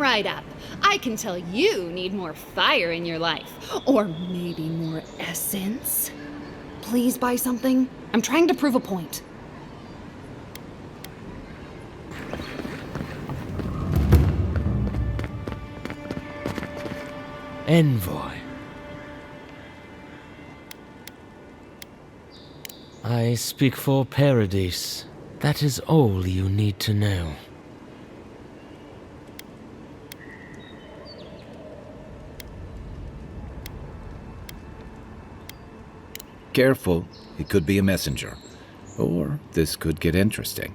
right up. I can tell you need more fire in your life. Or maybe more essence. Please buy something. I'm trying to prove a point. Envoy. I speak for Paradise. That is all you need to know. Careful, it could be a messenger. Or this could get interesting.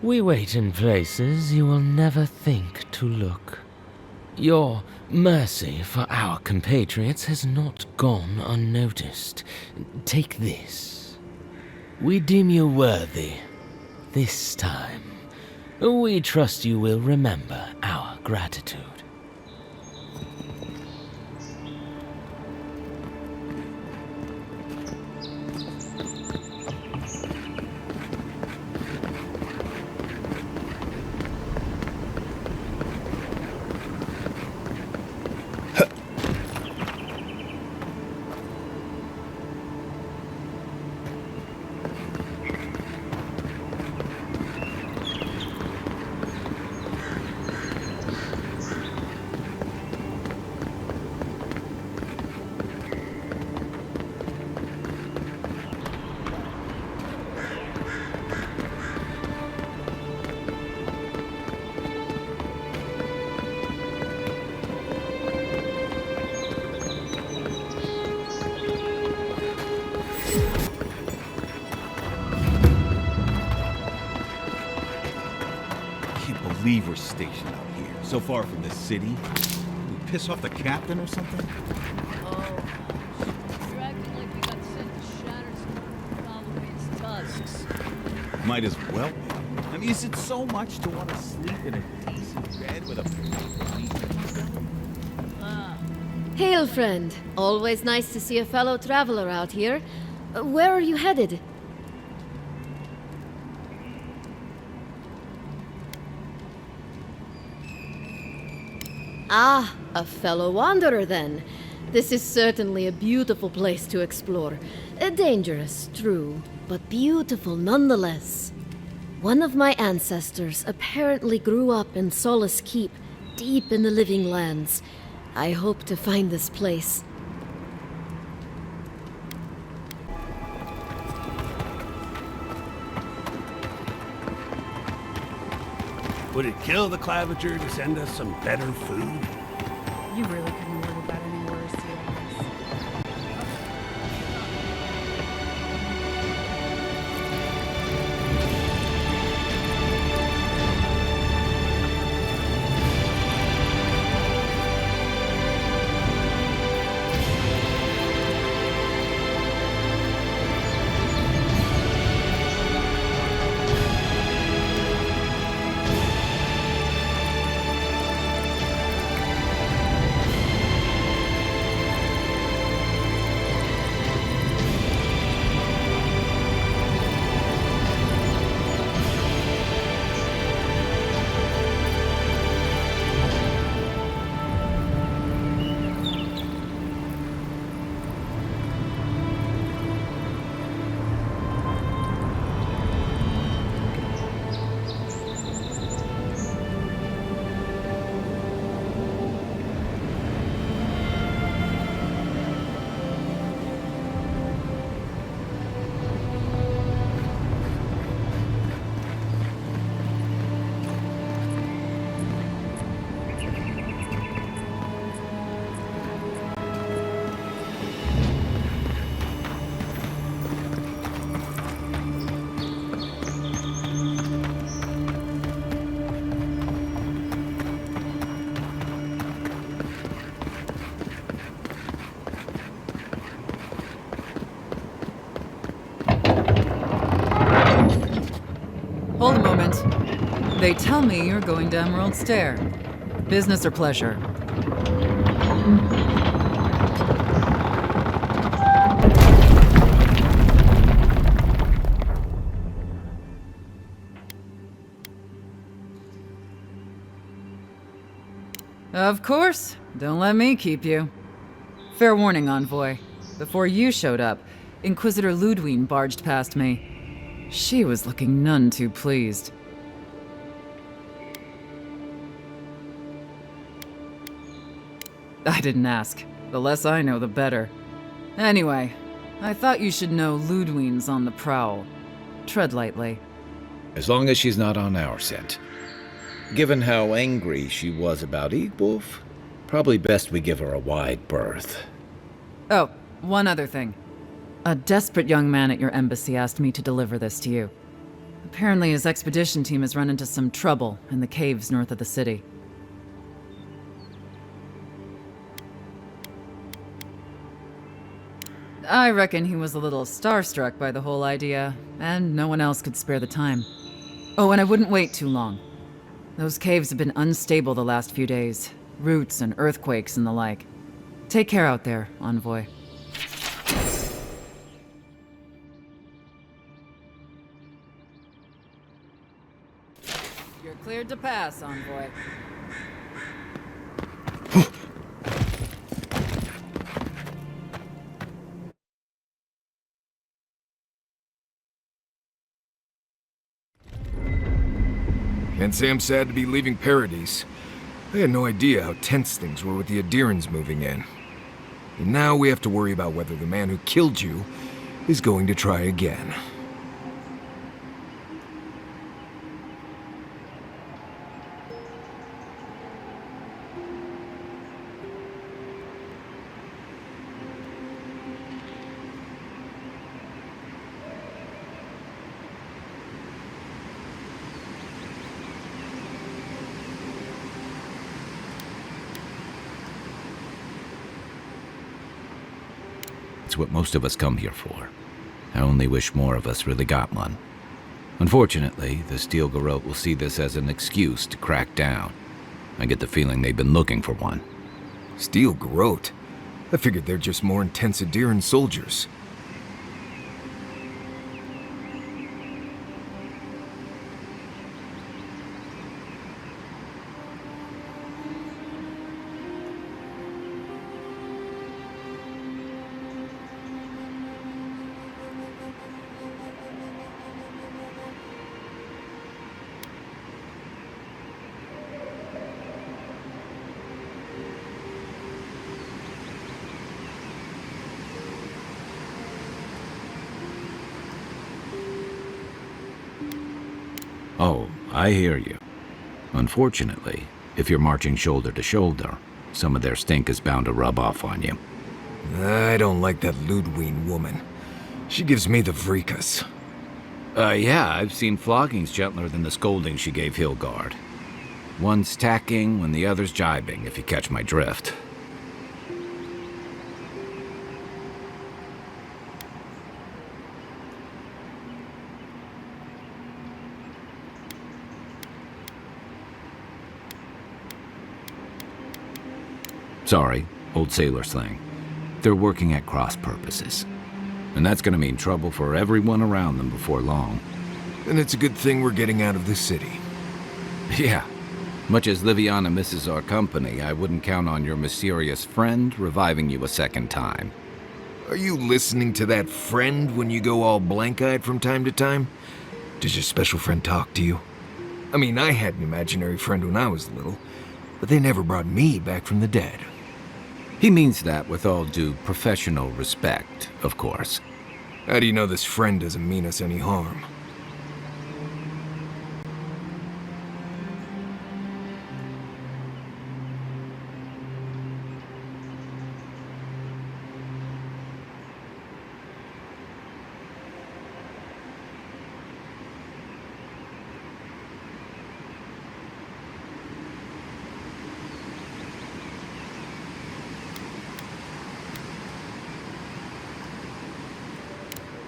We wait in places you will never think to look. Your mercy for our compatriots has not gone unnoticed. Take this. We deem you worthy. This time, we trust you will remember our gratitude. We're stationed out here, so far from the city. We piss off the captain or something? Oh, you're acting like we got sent to shatter some its tusks. Might as well be. I mean, is it so much to want to sleep in a decent bed with a Hail, friend. Always nice to see a fellow traveler out here. Where are you headed? Ah, a fellow wanderer then. This is certainly a beautiful place to explore. Dangerous, true, but beautiful nonetheless. One of my ancestors apparently grew up in Solace Keep, deep in the living lands. I hope to find this place. Would it kill the Claviger to send us some better food? You really couldn't word that any worse, yes. Hold a moment. They tell me you're going to Emerald Stair. Business or pleasure? Of course. Don't let me keep you. Fair warning, Envoy. Before you showed up, Inquisitor Ludwine barged past me. She was looking none too pleased. I didn't ask. The less I know, the better. Anyway, I thought you should know Ludwine's on the prowl. Tread lightly. As long as she's not on our scent. Given how angry she was about Wolf, probably best we give her a wide berth. Oh, one other thing. A desperate young man at your embassy asked me to deliver this to you. Apparently his expedition team has run into some trouble in the caves north of the city. I reckon he was a little starstruck by the whole idea, and no one else could spare the time. Oh, and I wouldn't wait too long. Those caves have been unstable the last few days. Roots and earthquakes and the like. Take care out there, Envoy. You're cleared to pass, Envoy. Can't say I'm sad to be leaving Paradise. I had no idea how tense things were with the Adirans moving in. And now we have to worry about whether the man who killed you is going to try again. It's what most of us come here for. I only wish more of us really got one. Unfortunately, the Steel Garrote will see this as an excuse to crack down. I get the feeling they've been looking for one. Steel Garrote? I figured they're just more intense Adiran soldiers. Oh, I hear you. Unfortunately, if you're marching shoulder to shoulder, some of their stink is bound to rub off on you. I don't like that Ludwine woman. She gives me the vrikas. Yeah, I've seen floggings gentler than the scolding she gave Hilgard. One's tacking when the other's jibing, if you catch my drift. Sorry, old sailor slang. They're working at cross purposes. And that's gonna mean trouble for everyone around them before long. And it's a good thing we're getting out of the city. Yeah. Much as Liviana misses our company, I wouldn't count on your mysterious friend reviving you a second time. Are you listening to that friend when you go all blank-eyed from time to time? Does your special friend talk to you? I mean, I had an imaginary friend when I was little, but they never brought me back from the dead. He means that with all due professional respect, of course. How do you know this friend doesn't mean us any harm?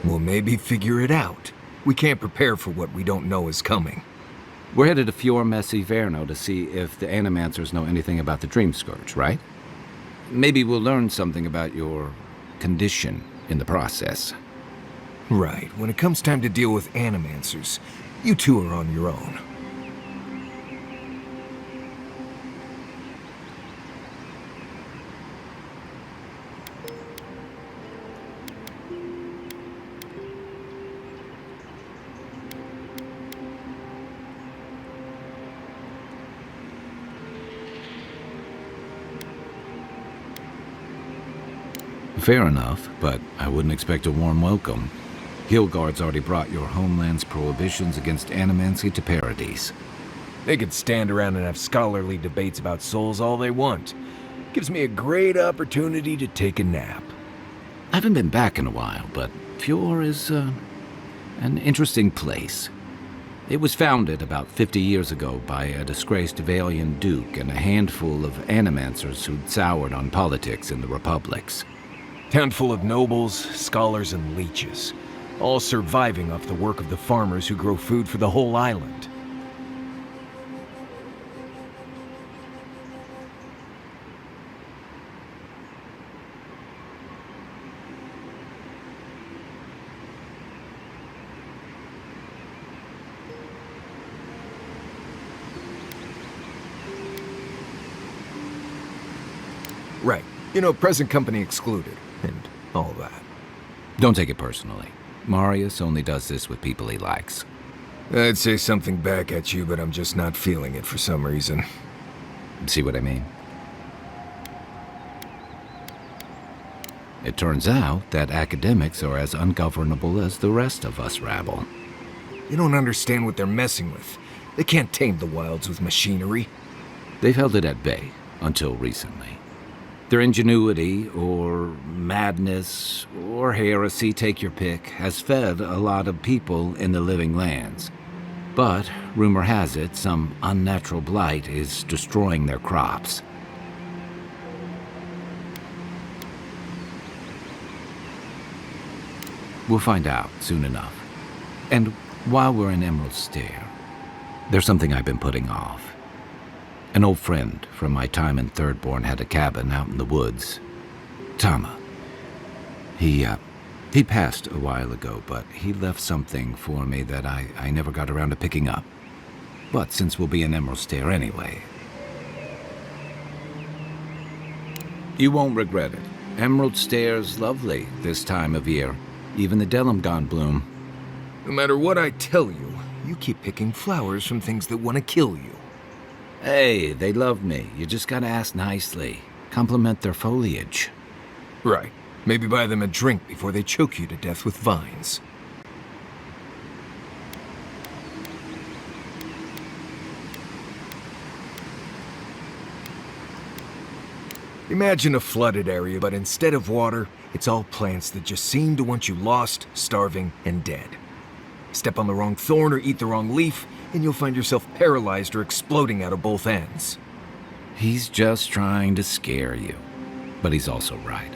We'll maybe figure it out. We can't prepare for what we don't know is coming. We're headed to Fior Messi Verno to see if the Animancers know anything about the Dream Scourge, right? Maybe we'll learn something about your condition in the process. Right. When it comes time to deal with Animancers, you two are on your own. Fair enough, but I wouldn't expect a warm welcome. Guildguard's already brought your homeland's prohibitions against Animancia to paradise. They could stand around and have scholarly debates about souls all they want. Gives me a great opportunity to take a nap. I haven't been back in a while, but Fjord is, an interesting place. It was founded about 50 years ago by a disgraced Valian duke and a handful of animancers who'd soured on politics in the republics. Town full of nobles, scholars, and leeches, all surviving off the work of the farmers who grow food for the whole island. Right. You know, present company excluded, and all that. Don't take it personally. Marius only does this with people he likes. I'd say something back at you, but I'm just not feeling it for some reason. See what I mean? It turns out that academics are as ungovernable as the rest of us rabble. You don't understand what they're messing with. They can't tame the wilds with machinery. They've held it at bay, until recently. Their ingenuity, or madness, or heresy, take your pick, has fed a lot of people in the living lands. But, rumor has it, some unnatural blight is destroying their crops. We'll find out soon enough. And while we're in Emerald Stair, there's something I've been putting off. An old friend from my time in Thirdborn had a cabin out in the woods. Tama. He passed a while ago, but he left something for me that I never got around to picking up. But since we'll be in Emerald Stair anyway... You won't regret it. Emerald Stair's lovely this time of year. Even the Delimgon bloom. No matter what I tell you, you keep picking flowers from things that want to kill you. Hey, they love me. You just gotta ask nicely. Compliment their foliage. Right. Maybe buy them a drink before they choke you to death with vines. Imagine a flooded area, but instead of water, it's all plants that just seem to want you lost, starving, and dead. Step on the wrong thorn or eat the wrong leaf, and you'll find yourself paralyzed or exploding out of both ends. He's just trying to scare you. But he's also right.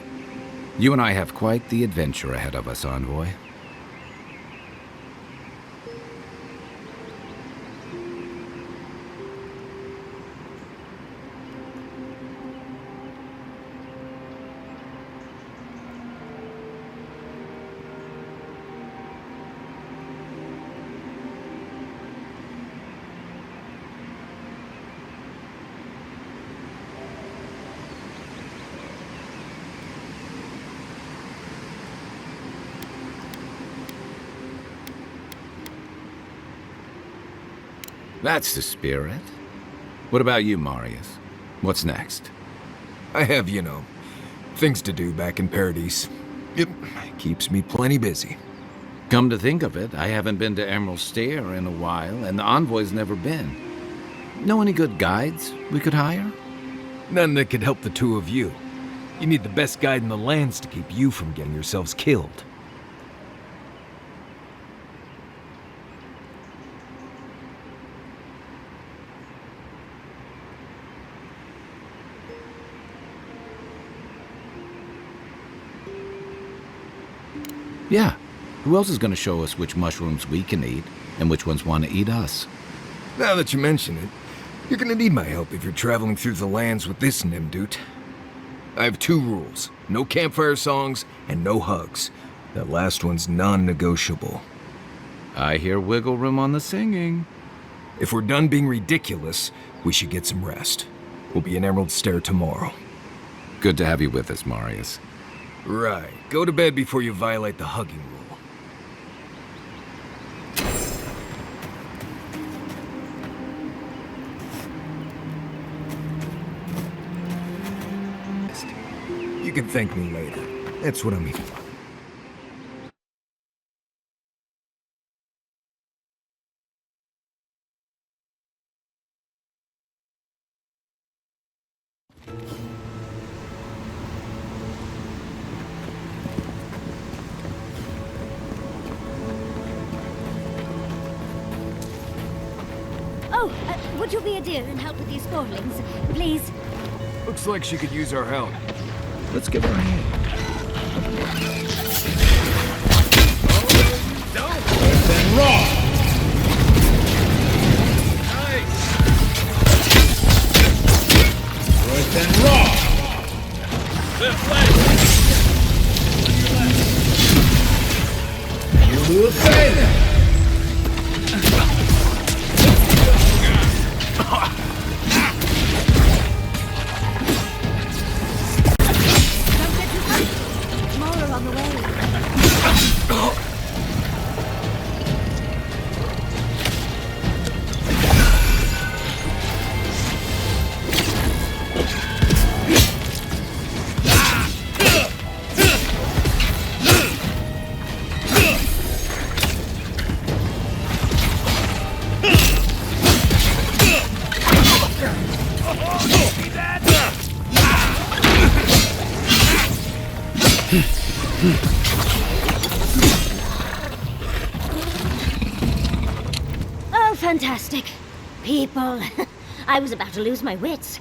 You and I have quite the adventure ahead of us, Envoy. That's the spirit. What about you, Marius? What's next? I have, you know, things to do back in Paradise. It keeps me plenty busy. Come to think of it, I haven't been to Emerald Stair in a while, and the Envoy's never been. Know any good guides we could hire? None that could help the two of you. You need the best guide in the lands to keep you from getting yourselves killed. Yeah. Who else is going to show us which mushrooms we can eat and which ones want to eat us? Now that you mention it, you're going to need my help if you're traveling through the lands with this Nimdude. I have 2 rules. No campfire songs and no hugs. That last one's non-negotiable. I hear wiggle room on the singing. If we're done being ridiculous, we should get some rest. We'll be in Emerald Stair tomorrow. Good to have you with us, Marius. Right. Go to bed before you violate the hugging rule. You can thank me later. That's what I mean. Oh, would you be a dear and help with these sporlings, please? Looks like she could use our help. Let's give her a hand. Then raw! Nice! Right then raw! You do a failure! More on the way. Oh, fantastic. People. I was about to lose my wits.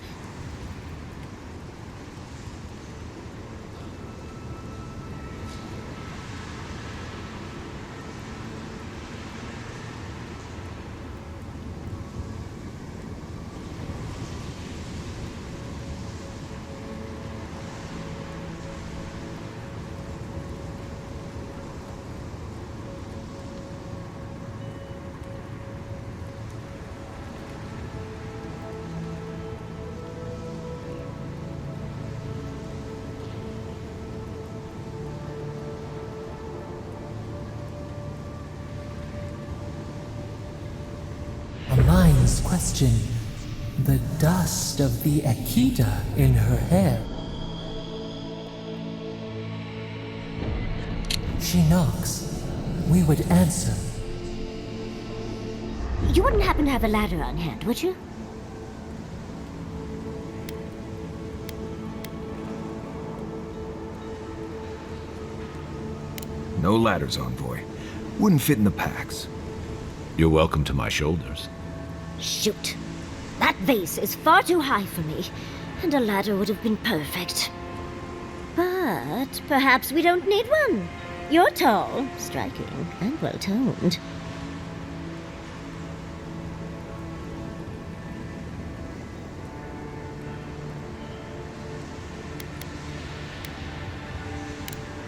A mind's question. The dust of the Akita in her hair. She knocks. We would answer. You wouldn't happen to have a ladder on hand, would you? No ladders, envoy. Wouldn't fit in the packs. You're welcome to my shoulders. Shoot. That vase is far too high for me, and a ladder would have been perfect. But perhaps we don't need one. You're tall, striking, and well-toned.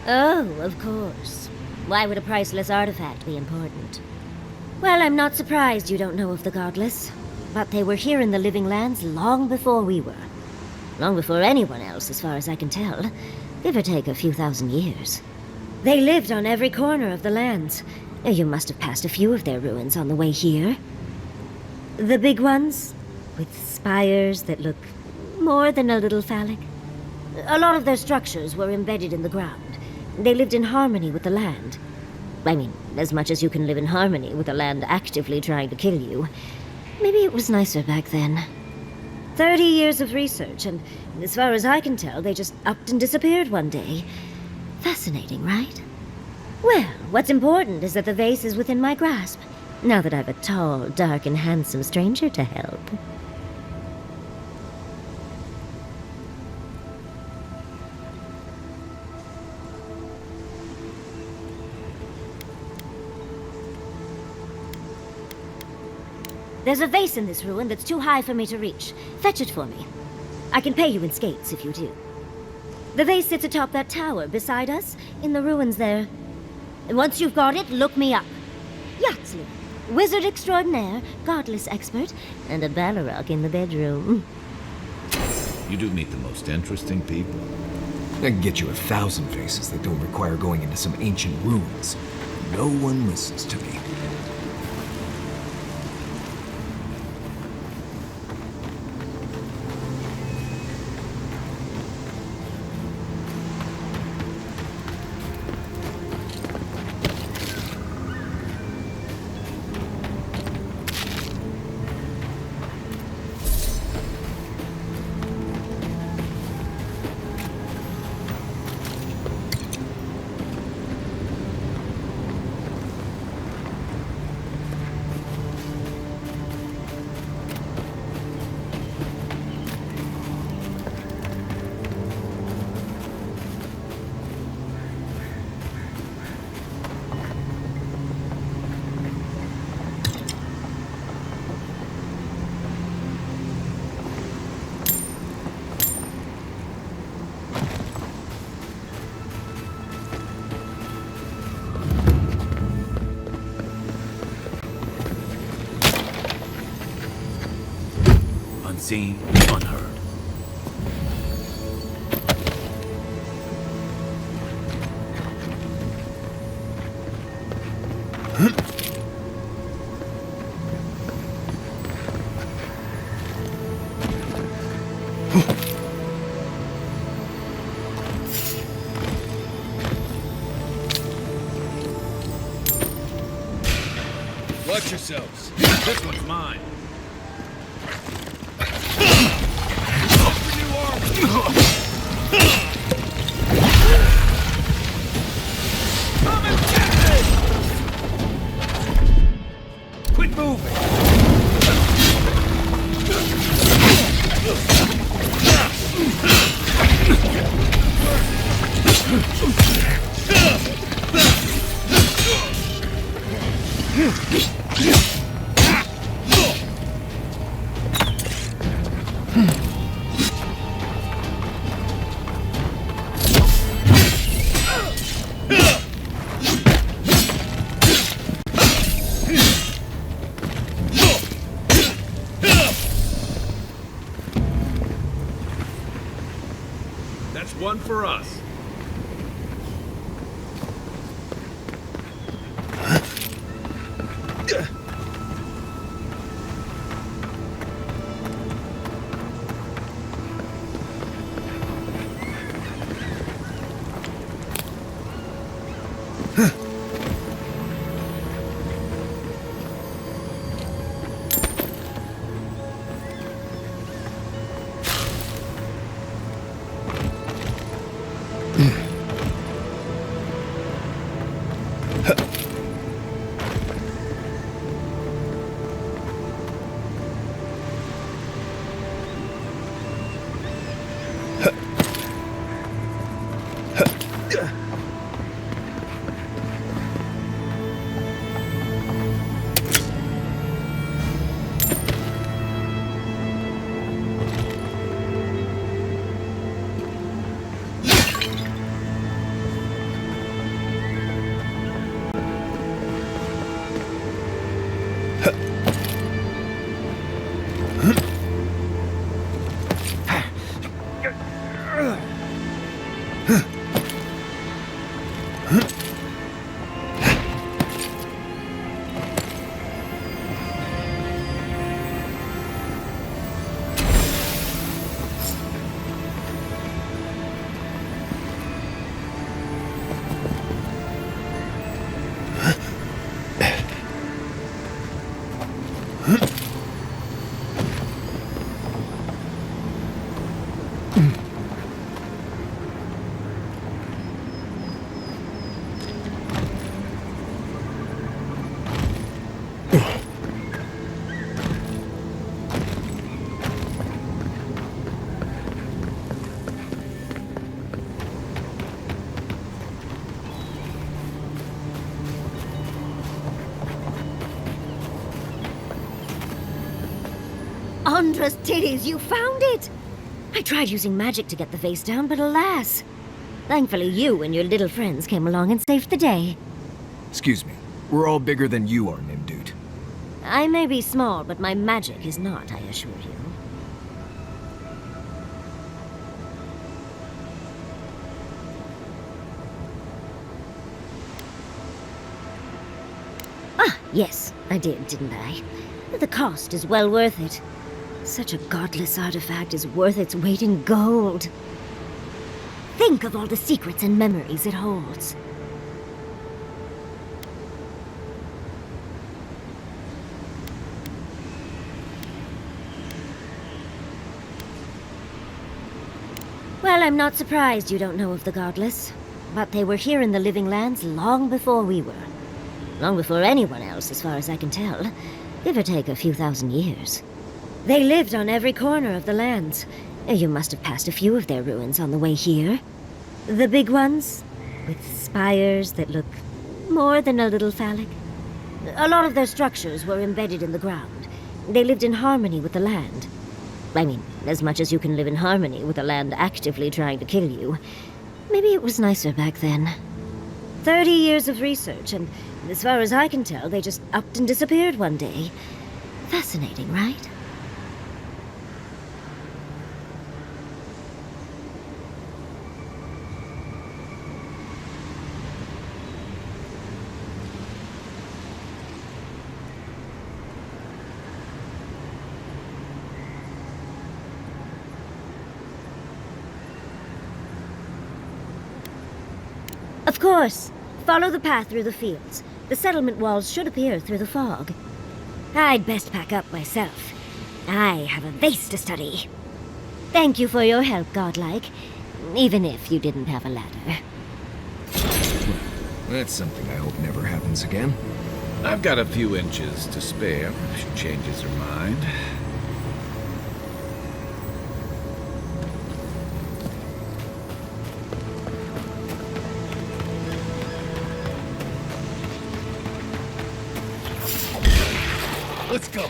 Oh, of course. Why would a priceless artifact be important? Well, I'm not surprised you don't know of the Godless. But they were here in the Living Lands long before we were. Long before anyone else, as far as I can tell. Give or take a few thousand years. They lived on every corner of the lands. You must have passed a few of their ruins on the way here. The big ones, with spires that look more than a little phallic. A lot of their structures were embedded in the ground. They lived in harmony with the land. I mean, as much as you can live in harmony with the land actively trying to kill you. Maybe it was nicer back then. 30 years of research, and as far as I can tell, they just upped and disappeared one day. Fascinating, right? Well, what's important is that the vase is within my grasp, now that I've a tall, dark, and handsome stranger to help. There's a vase in this ruin that's too high for me to reach. Fetch it for me. I can pay you in skates if you do. The vase sits atop that tower beside us, in the ruins there. And once you've got it, look me up. Yaxley, wizard extraordinaire, godless expert, and a Balrog in the bedroom. You do meet the most interesting people. I can get you 1,000 faces that don't require going into some ancient ruins. No one listens to me. unseen, unheard. Watch yourselves. This one's mine. Come and get me! Quit moving! That's one for us. Andra's titties, you found it! I tried using magic to get the face down, but alas. Thankfully you and your little friends came along and saved the day. Excuse me. We're all bigger than you are, Nimdude. I may be small, but my magic is not, I assure you. Ah, yes, I did, didn't I? The cost is well worth it. Such a godless artifact is worth its weight in gold. Think of all the secrets and memories it holds. Well, I'm not surprised you don't know of the godless. But they were here in the living lands long before we were. Long before anyone else, as far as I can tell. Give or take a few thousand years. They lived on every corner of the lands. You must have passed a few of their ruins on the way here. The big ones, with spires that look more than a little phallic. A lot of their structures were embedded in the ground. They lived in harmony with the land. I mean, as much as you can live in harmony with the land actively trying to kill you. Maybe it was nicer back then. 30 years of research, and as far as I can tell, they just upped and disappeared one day. Fascinating, right? Of course. Follow the path through the fields. The settlement walls should appear through the fog. I'd best pack up myself. I have a vase to study. Thank you for your help, Godlike. Even if you didn't have a ladder. That's something I hope never happens again. I've got a few inches to spare if she changes her mind. Let's go.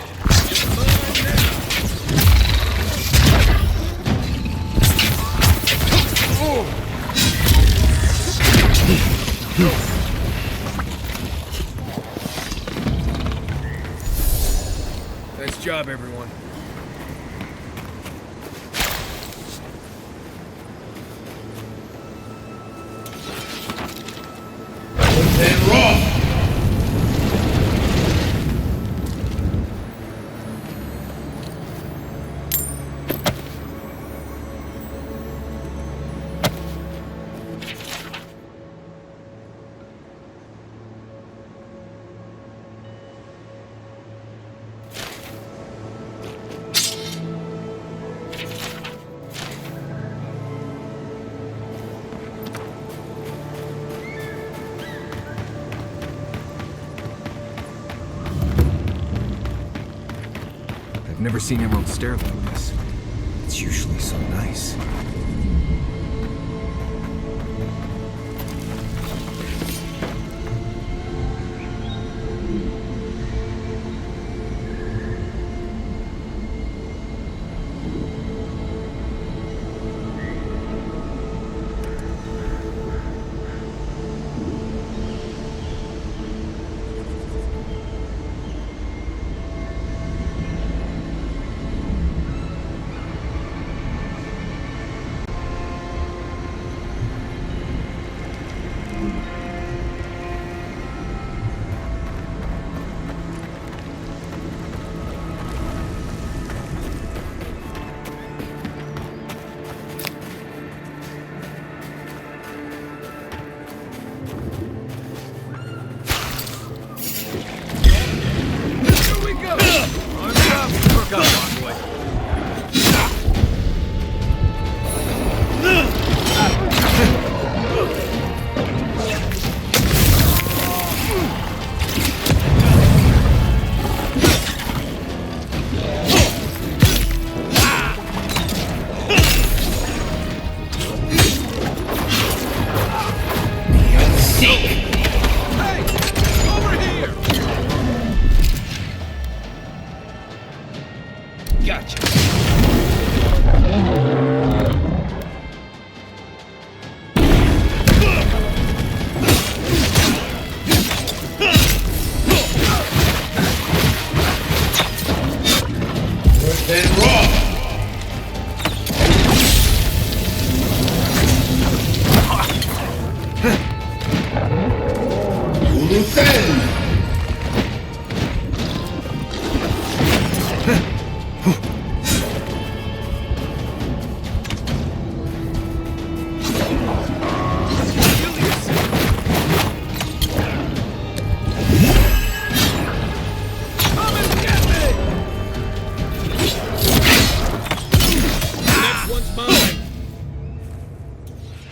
Nice job, everyone. I've never seen Emerald stare like this. It's usually so nice.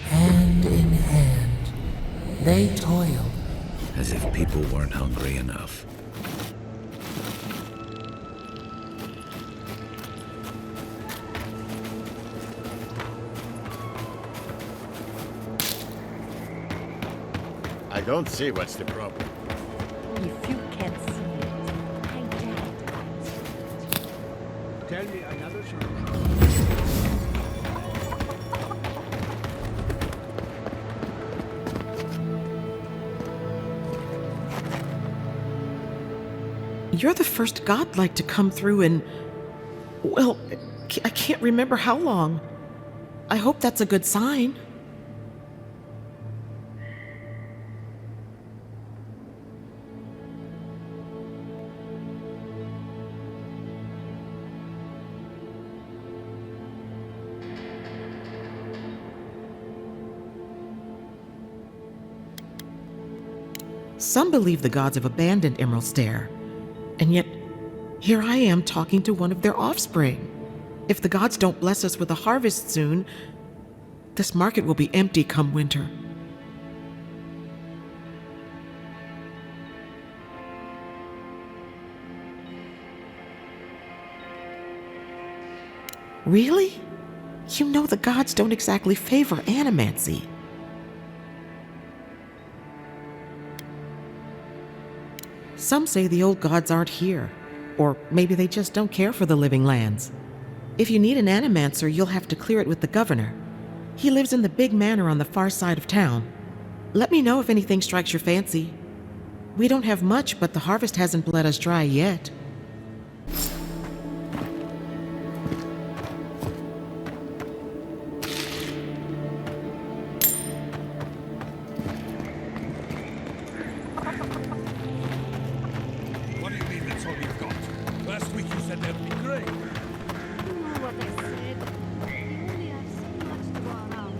Hand in hand, they toiled. As if people weren't hungry enough. I don't see what's the problem. If you can't see it, I doubt. Tell me another solution. You're the first godlike to come through in, well, I can't remember how long. I hope that's a good sign. Some believe the gods have abandoned Emerald Stair, and yet here I am talking to one of their offspring. If the gods don't bless us with a harvest soon, this market will be empty come winter. Really? You know the gods don't exactly favor animancy. Some say the old gods aren't here, or maybe they just don't care for the living lands. If you need an animancer, you'll have to clear it with the governor. He lives in the big manor on the far side of town. Let me know if anything strikes your fancy. We don't have much, but the harvest hasn't bled us dry yet. What do you mean that's all you've got? Last week you said that'd be great. What I said. We only have so much to go around.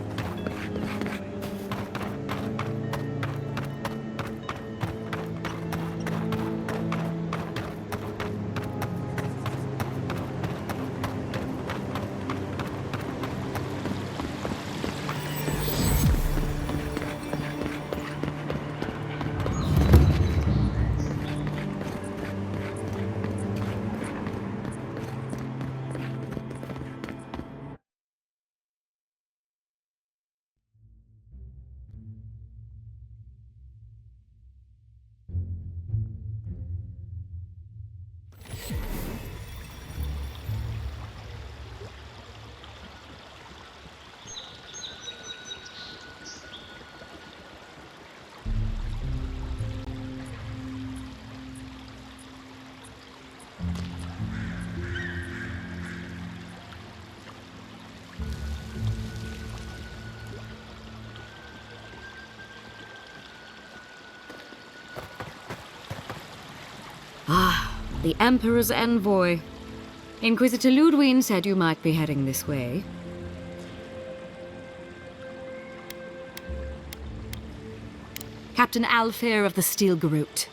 Ah, the Emperor's envoy. Inquisitor Ludwig said you might be heading this way. Captain Alfair of the Steel Garrote.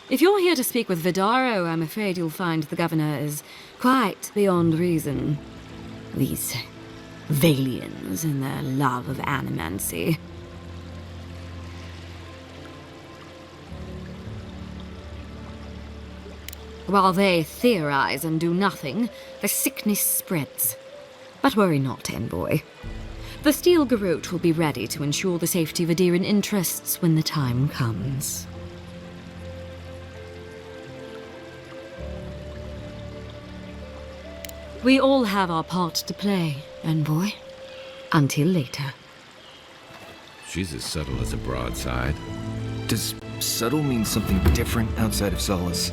If you're here to speak with Vidaro, I'm afraid you'll find the governor is quite beyond reason. These Valians and their love of animancy. While they theorize and do nothing, the sickness spreads. But worry not, envoy. The Steel Garrote will be ready to ensure the safety of Adiran interests when the time comes. We all have our part to play, envoy. Until later. She's as subtle as a broadside. Does subtle mean something different outside of Solace?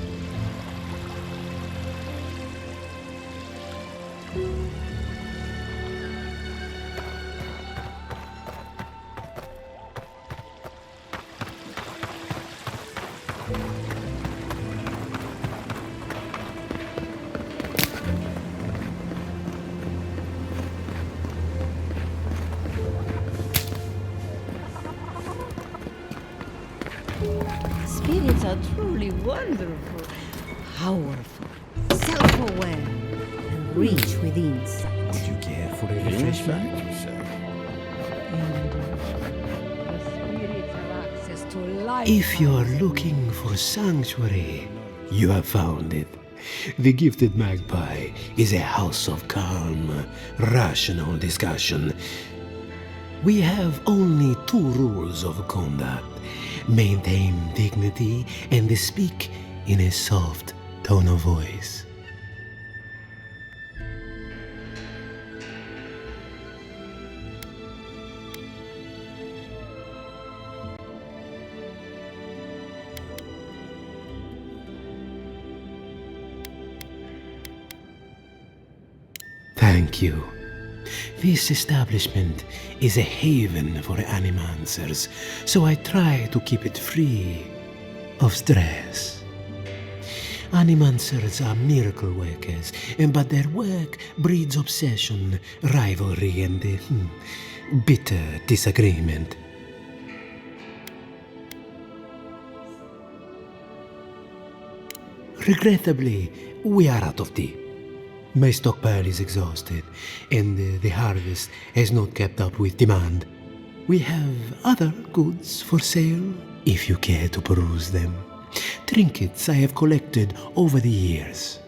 Spirits are truly wonderful, powerful, self-aware, and reach with insight. Would you care for a refreshment? If you're looking for sanctuary, you have found it. The Gifted Magpie is a house of calm, rational discussion. We have only 2 rules of conduct. Maintain dignity and speak in a soft tone of voice. Thank you. This establishment is a haven for animancers, so I try to keep it free of stress. Animancers are miracle workers, but their work breeds obsession, rivalry, and bitter disagreement. Regrettably, we are out of tea. My stockpile is exhausted, and the harvest has not kept up with demand. We have other goods for sale, if you care to peruse them. Trinkets I have collected over the years.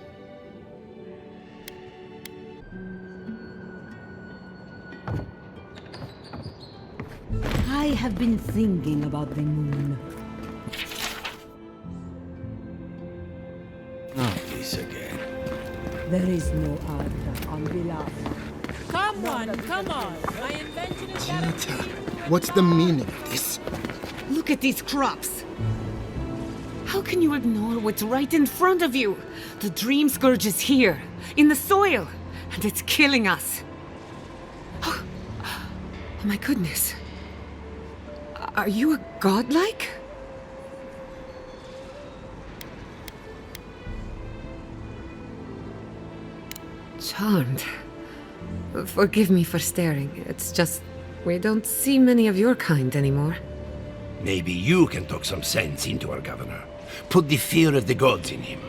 I have been thinking about the moon. Not this again. There is no other on behalf. Come on. My invention is guaranteed. What's the meaning of this? Look at these crops. How can you ignore what's right in front of you? The Dream Scourge is here, in the soil, and it's killing us. Oh my goodness. Are you a godlike? Charmed. Forgive me for staring. It's just, we don't see many of your kind anymore. Maybe you can talk some sense into our governor. Put the fear of the gods in him.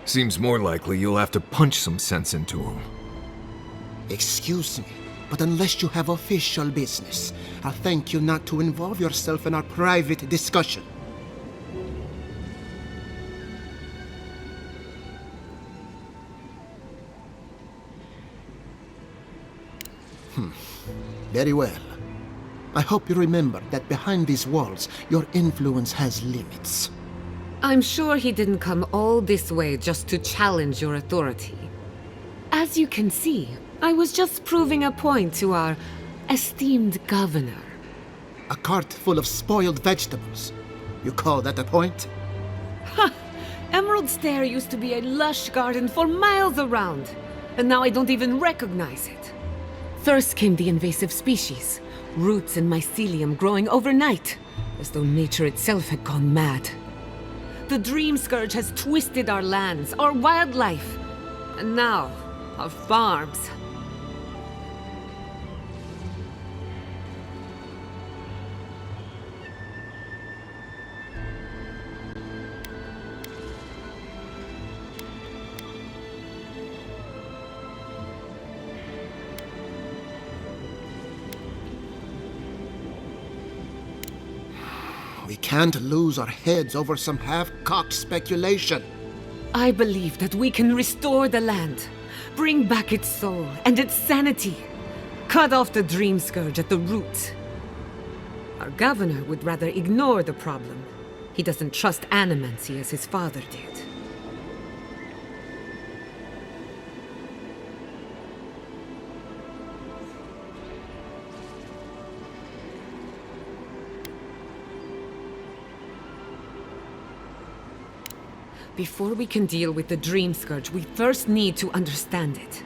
Seems more likely you'll have to punch some sense into him. Excuse me, but unless you have official business, I'll thank you not to involve yourself in our private discussion. Very well. I hope you remember that behind these walls, your influence has limits. I'm sure he didn't come all this way just to challenge your authority. As you can see, I was just proving a point to our esteemed governor. A cart full of spoiled vegetables. You call that a point? Ha! Emerald Stair used to be a lush garden for miles around, and now I don't even recognize it. First came the invasive species, roots and mycelium growing overnight, as though nature itself had gone mad. The Dream Scourge has twisted our lands, our wildlife, and now, our farms. We can't lose our heads over some half-cocked speculation. I believe that we can restore the land, bring back its soul and its sanity, cut off the Dream Scourge at the root. Our governor would rather ignore the problem. He doesn't trust Animancia as his father did. Before we can deal with the Dream Scourge, we first need to understand it.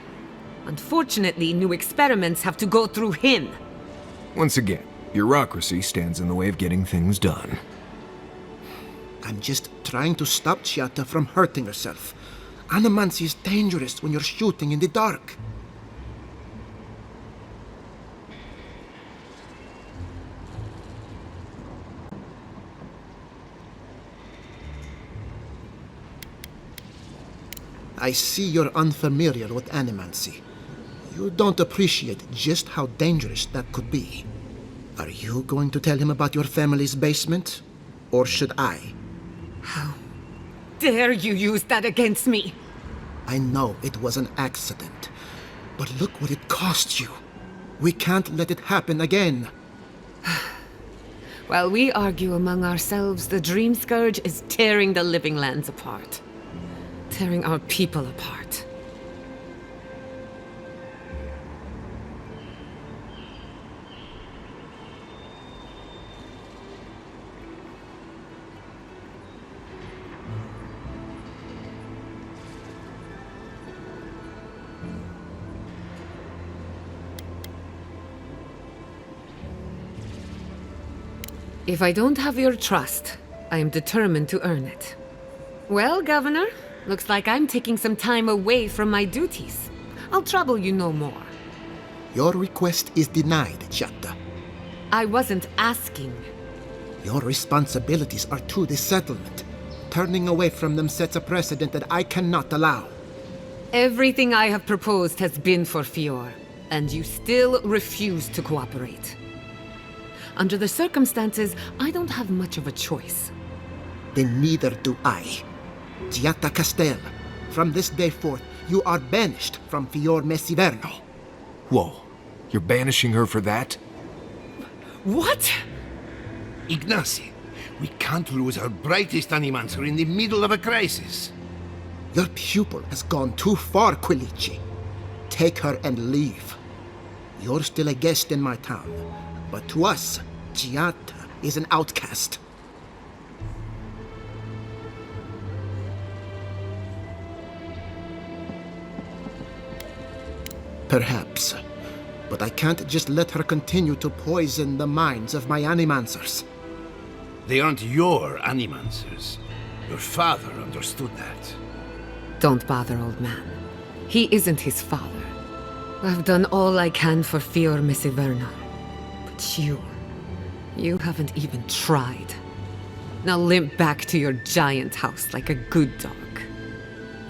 Unfortunately, new experiments have to go through him. Once again, bureaucracy stands in the way of getting things done. I'm just trying to stop Chiata from hurting herself. Animancia is dangerous when you're shooting in the dark. I see you're unfamiliar with Animancia. You don't appreciate just how dangerous that could be. Are you going to tell him about your family's basement? Or should I? How dare you use that against me? I know it was an accident, but look what it cost you. We can't let it happen again. While we argue among ourselves, the Dream Scourge is tearing the living lands apart. Tearing our people apart. If I don't have your trust, I am determined to earn it. Well, Governor, looks like I'm taking some time away from my duties. I'll trouble you no more. Your request is denied, Chiata. I wasn't asking. Your responsibilities are to the settlement. Turning away from them sets a precedent that I cannot allow. Everything I have proposed has been for Fior, and you still refuse to cooperate. Under the circumstances, I don't have much of a choice. Then neither do I. Giatta Castel, from this day forth, you are banished from Fior Messiverno. Whoa, you're banishing her for that? What? Ignacy, we can't lose our brightest animancer in the middle of a crisis. Your pupil has gone too far, Quilici. Take her and leave. You're still a guest in my town, but to us, Giatta is an outcast. Perhaps, but I can't just let her continue to poison the minds of my animancers. They aren't your animancers. Your father understood that. Don't bother, old man. He isn't his father. I've done all I can for Fior Messiverno. But you haven't even tried. Now limp back to your giant house like a good dog.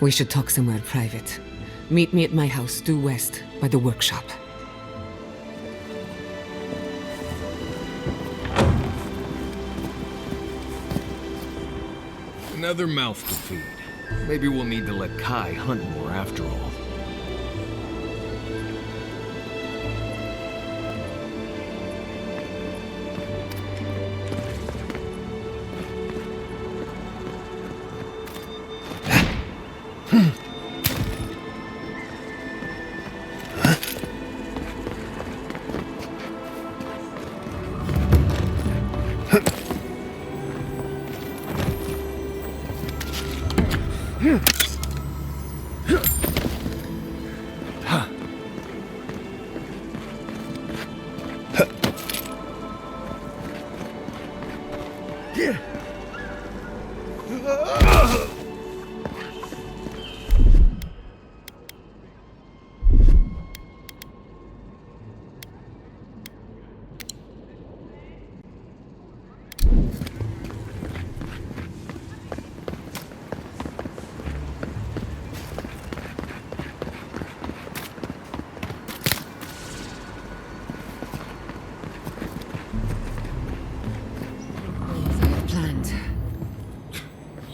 We should talk somewhere private. Meet me at my house due west by the workshop. Another mouth to feed. Maybe we'll need to let Kai hunt more after all.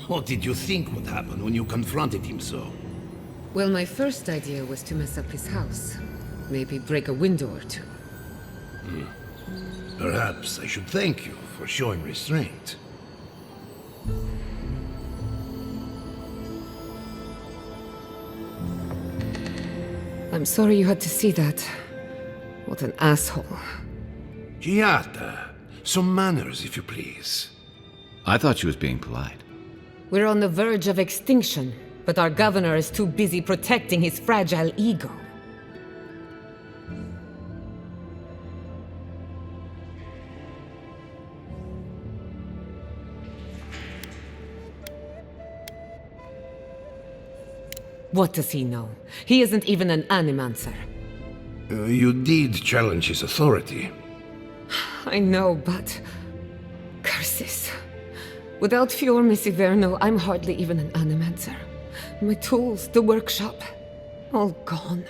What did you think would happen when you confronted him so? Well, my first idea was to mess up his house. Maybe break a window or two. Perhaps I should thank you for showing restraint. I'm sorry you had to see that. What an asshole. Giatta, some manners, if you please. I thought she was being polite. We're on the verge of extinction, but our governor is too busy protecting his fragile ego. What does he know? He isn't even an animancer. You did challenge his authority. I know, but... curses. Without Fior Messiverno, I'm hardly even an animancer. My tools, the workshop, all gone.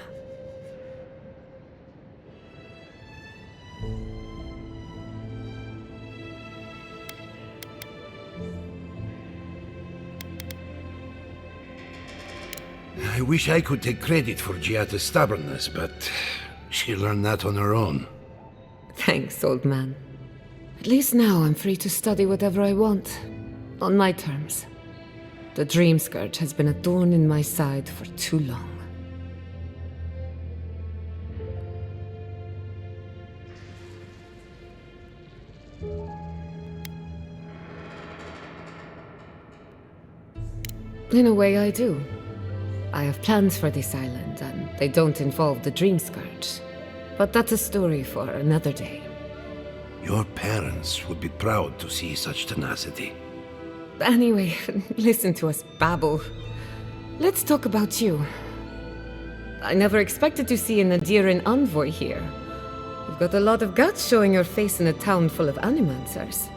I wish I could take credit for Giatta's stubbornness, but she learned that on her own. Thanks, old man. At least now I'm free to study whatever I want. On my terms. The Dream Scourge has been a thorn in my side for too long. In a way, I do. I have plans for this island, and they don't involve the Dream Scourge. But that's a story for another day. Your parents would be proud to see such tenacity. Anyway, listen to us babble. Let's talk about you. I never expected to see an Nadiran envoy here. You've got a lot of guts showing your face in a town full of animancers.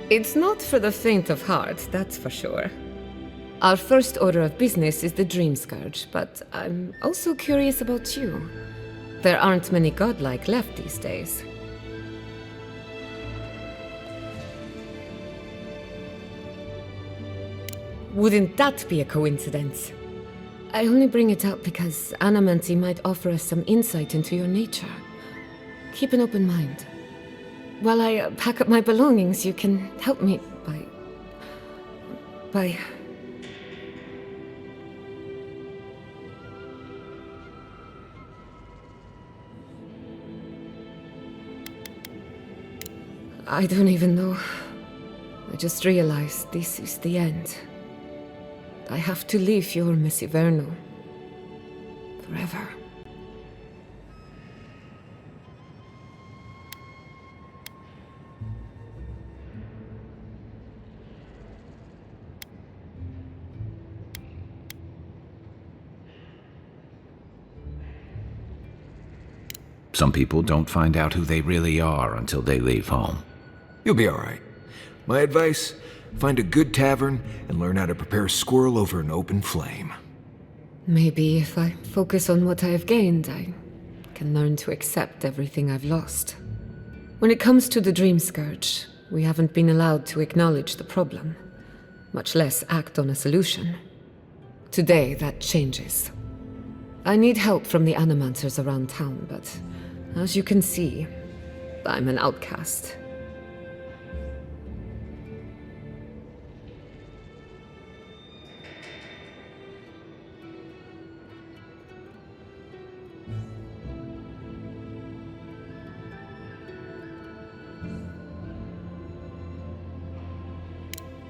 It's not for the faint of heart, that's for sure. Our first order of business is the Dream Scourge, but I'm also curious about you. There aren't many godlike left these days. Wouldn't that be a coincidence? I only bring it up because Animancia might offer us some insight into your nature. Keep an open mind. While I pack up my belongings, you can help me by... I don't even know. I just realized this is the end. I have to leave your Messiverno. Forever. Some people don't find out who they really are until they leave home. You'll be alright. My advice, find a good tavern and learn how to prepare a squirrel over an open flame. Maybe if I focus on what I have gained, I can learn to accept everything I've lost. When it comes to the Dream Scourge, we haven't been allowed to acknowledge the problem, much less act on a solution. Today, that changes. I need help from the Animancers around town, but as you can see, I'm an outcast.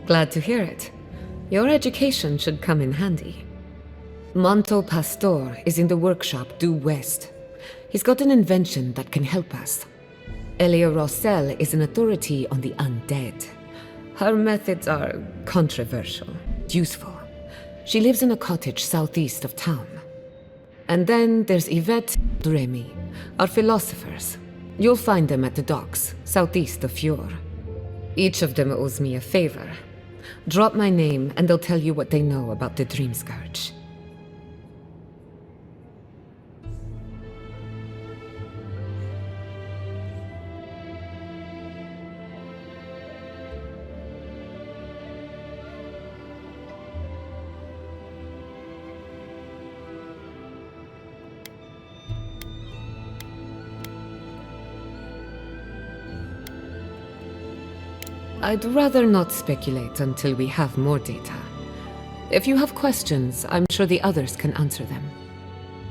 Glad to hear it. Your education should come in handy. Manto Pastor is in the workshop due west. He's got an invention that can help us. Elia Rossell is an authority on the undead. Her methods are controversial, useful. She lives in a cottage southeast of town. And then there's Yvette and Remy, our philosophers. You'll find them at the docks, southeast of Fjord. Each of them owes me a favor. Drop my name and they'll tell you what they know about the Dream Scourge. I'd rather not speculate until we have more data. If you have questions, I'm sure the others can answer them.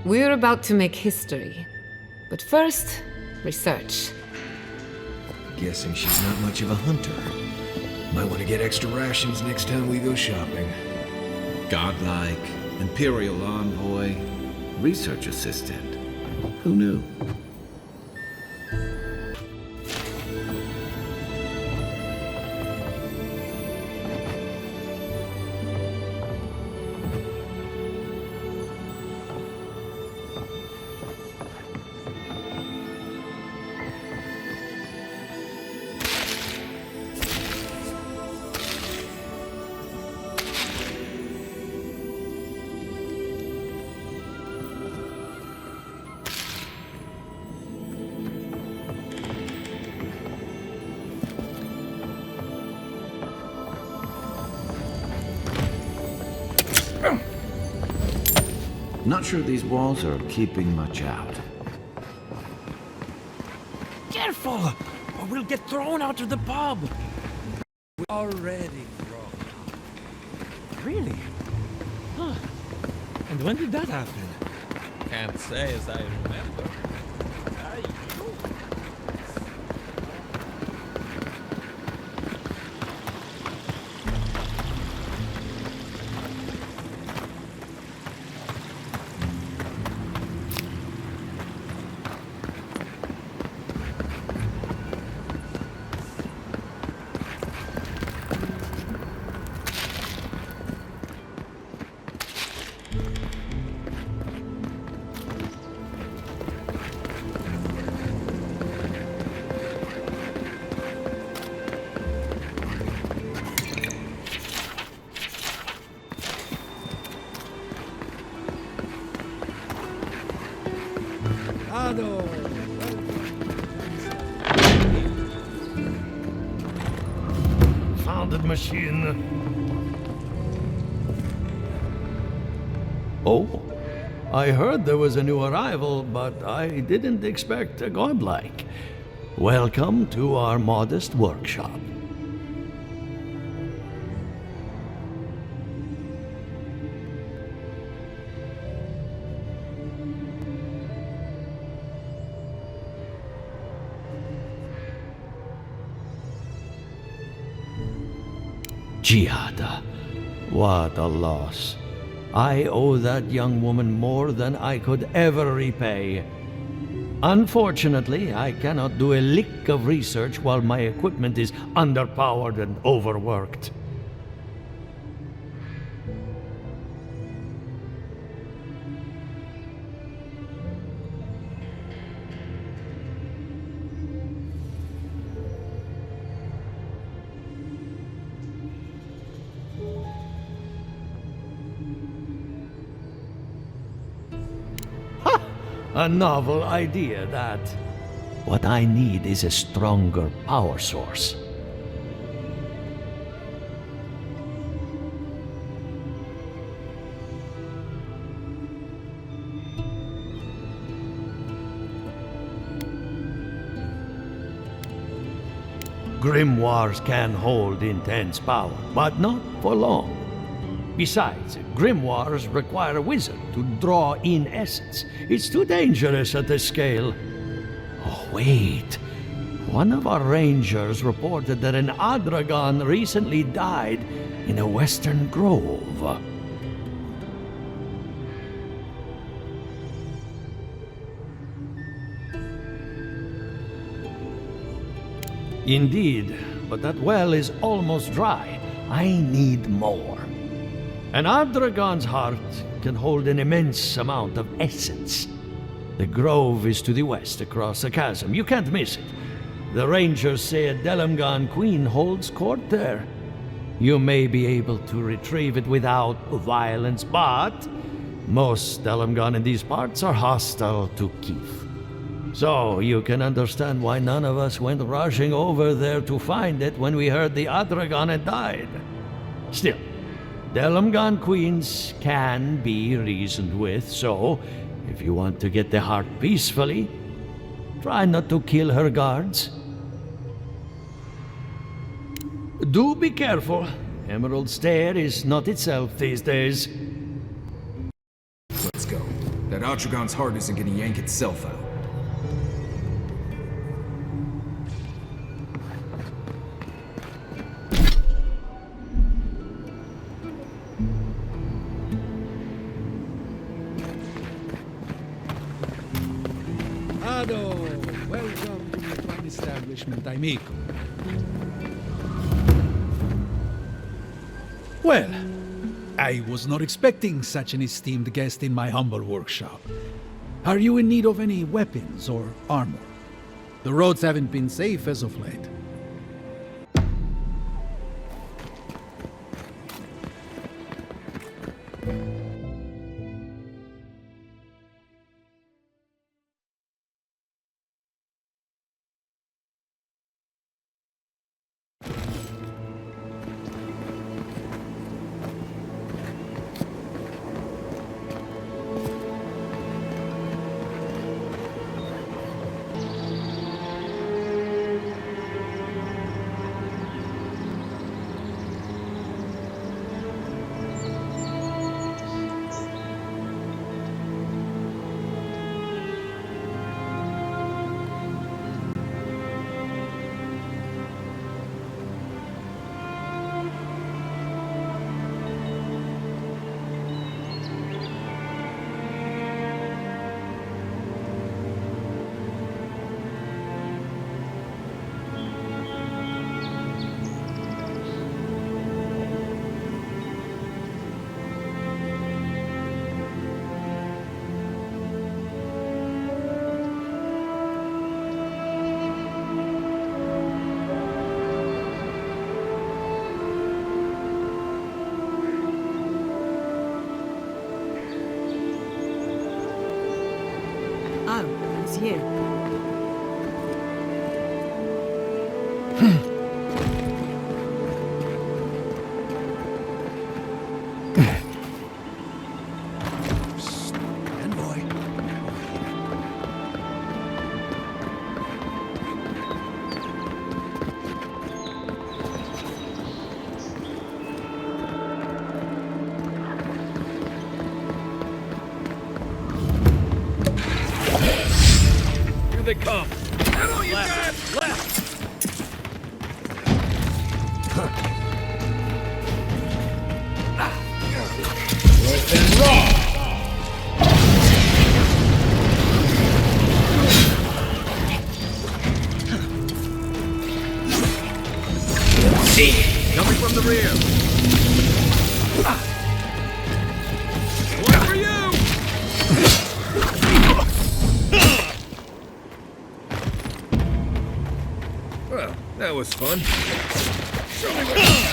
We're about to make history. But first, research. Guessing she's not much of a hunter. Might want to get extra rations next time we go shopping. Godlike, Imperial Envoy, Research Assistant. Who knew? Not sure these walls are keeping much out. Careful, or we'll get thrown out of the pub. We're already thrown. Really? Huh. And when did that happen? Can't say as I remember. confounded machine. Oh, I heard there was a new arrival, but I didn't expect a godlike. Welcome to our modest workshop. Giada, what a loss. I owe that young woman more than I could ever repay. Unfortunately, I cannot do a lick of research while my equipment is underpowered and overworked. A novel idea, that. What I need is a stronger power source. Grimoires can hold intense power, but not for long. Besides, grimoires require a wizard to draw in essence. It's too dangerous at this scale. Oh, wait. One of our rangers reported that an Adragon recently died in a western grove. Indeed, but that well is almost dry. I need more. An Adragon's heart can hold an immense amount of essence. The grove is to the west, across the chasm. You can't miss it. The rangers say a Delamgan queen holds court there. You may be able to retrieve it without violence, but most Delamgan in these parts are hostile to Keith. So you can understand why none of us went rushing over there to find it when we heard the Adragon had died. Still, Delamgan queens can be reasoned with, so if you want to get the heart peacefully, try not to kill her guards. Do be careful. Emerald Stair is not itself these days. Let's go. That Atragon's heart isn't gonna yank itself out. Welcome to my fine establishment, amigo. Well, I was not expecting such an esteemed guest in my humble workshop. Are you in need of any weapons or armor? The roads haven't been safe as of late. Oh, it's you. they come. Come on, you guys! Left! Worse than raw! Coming from the rear. One for you! Well, that was fun. Show me what you got.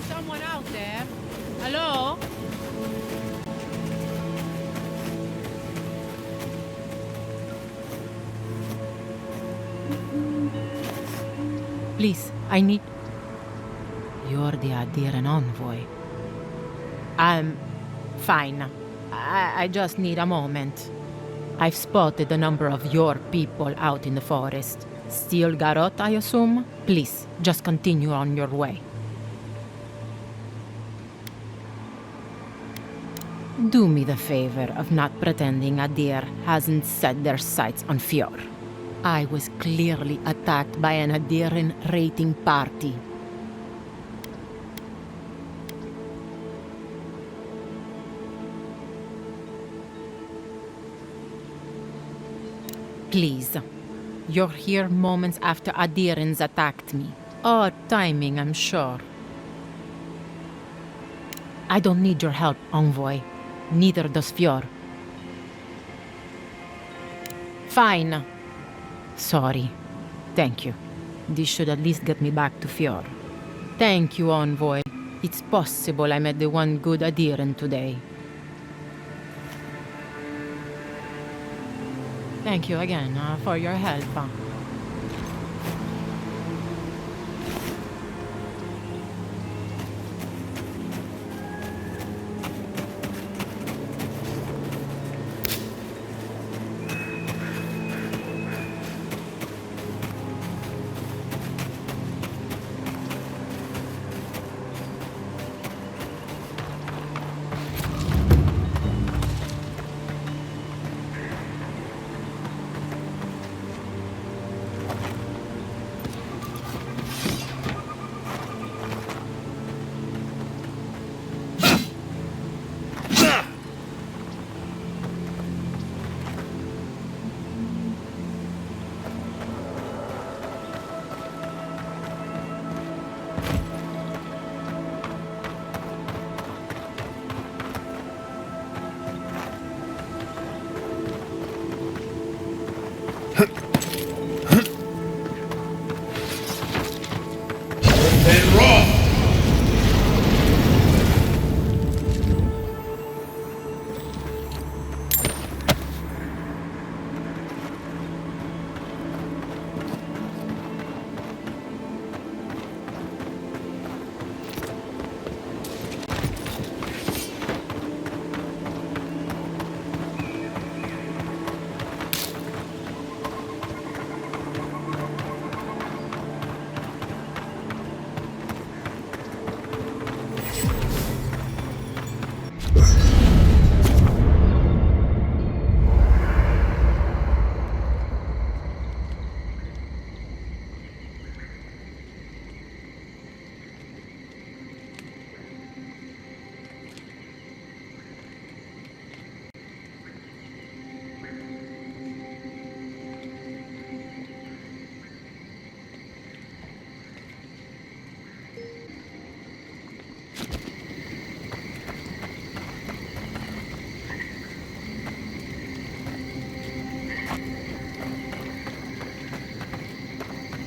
Someone out there? Hello? Please, I need... You're the Adiran envoy. I'm fine. I just need a moment. I've spotted a number of your people out in the forest. Steel Garot, I assume? Please, just continue on your way. Do me the favor of not pretending Adir hasn't set their sights on Fjord. I was clearly attacked by an Adiran raiding party. Please. You're here moments after Adirans attacked me. Odd timing, I'm sure. I don't need your help, Envoy. Neither does Fjord. Fine. Sorry. Thank you. This should at least get me back to Fjord. Thank you, Envoy. It's possible I met the one good Adiran today. Thank you again for your help.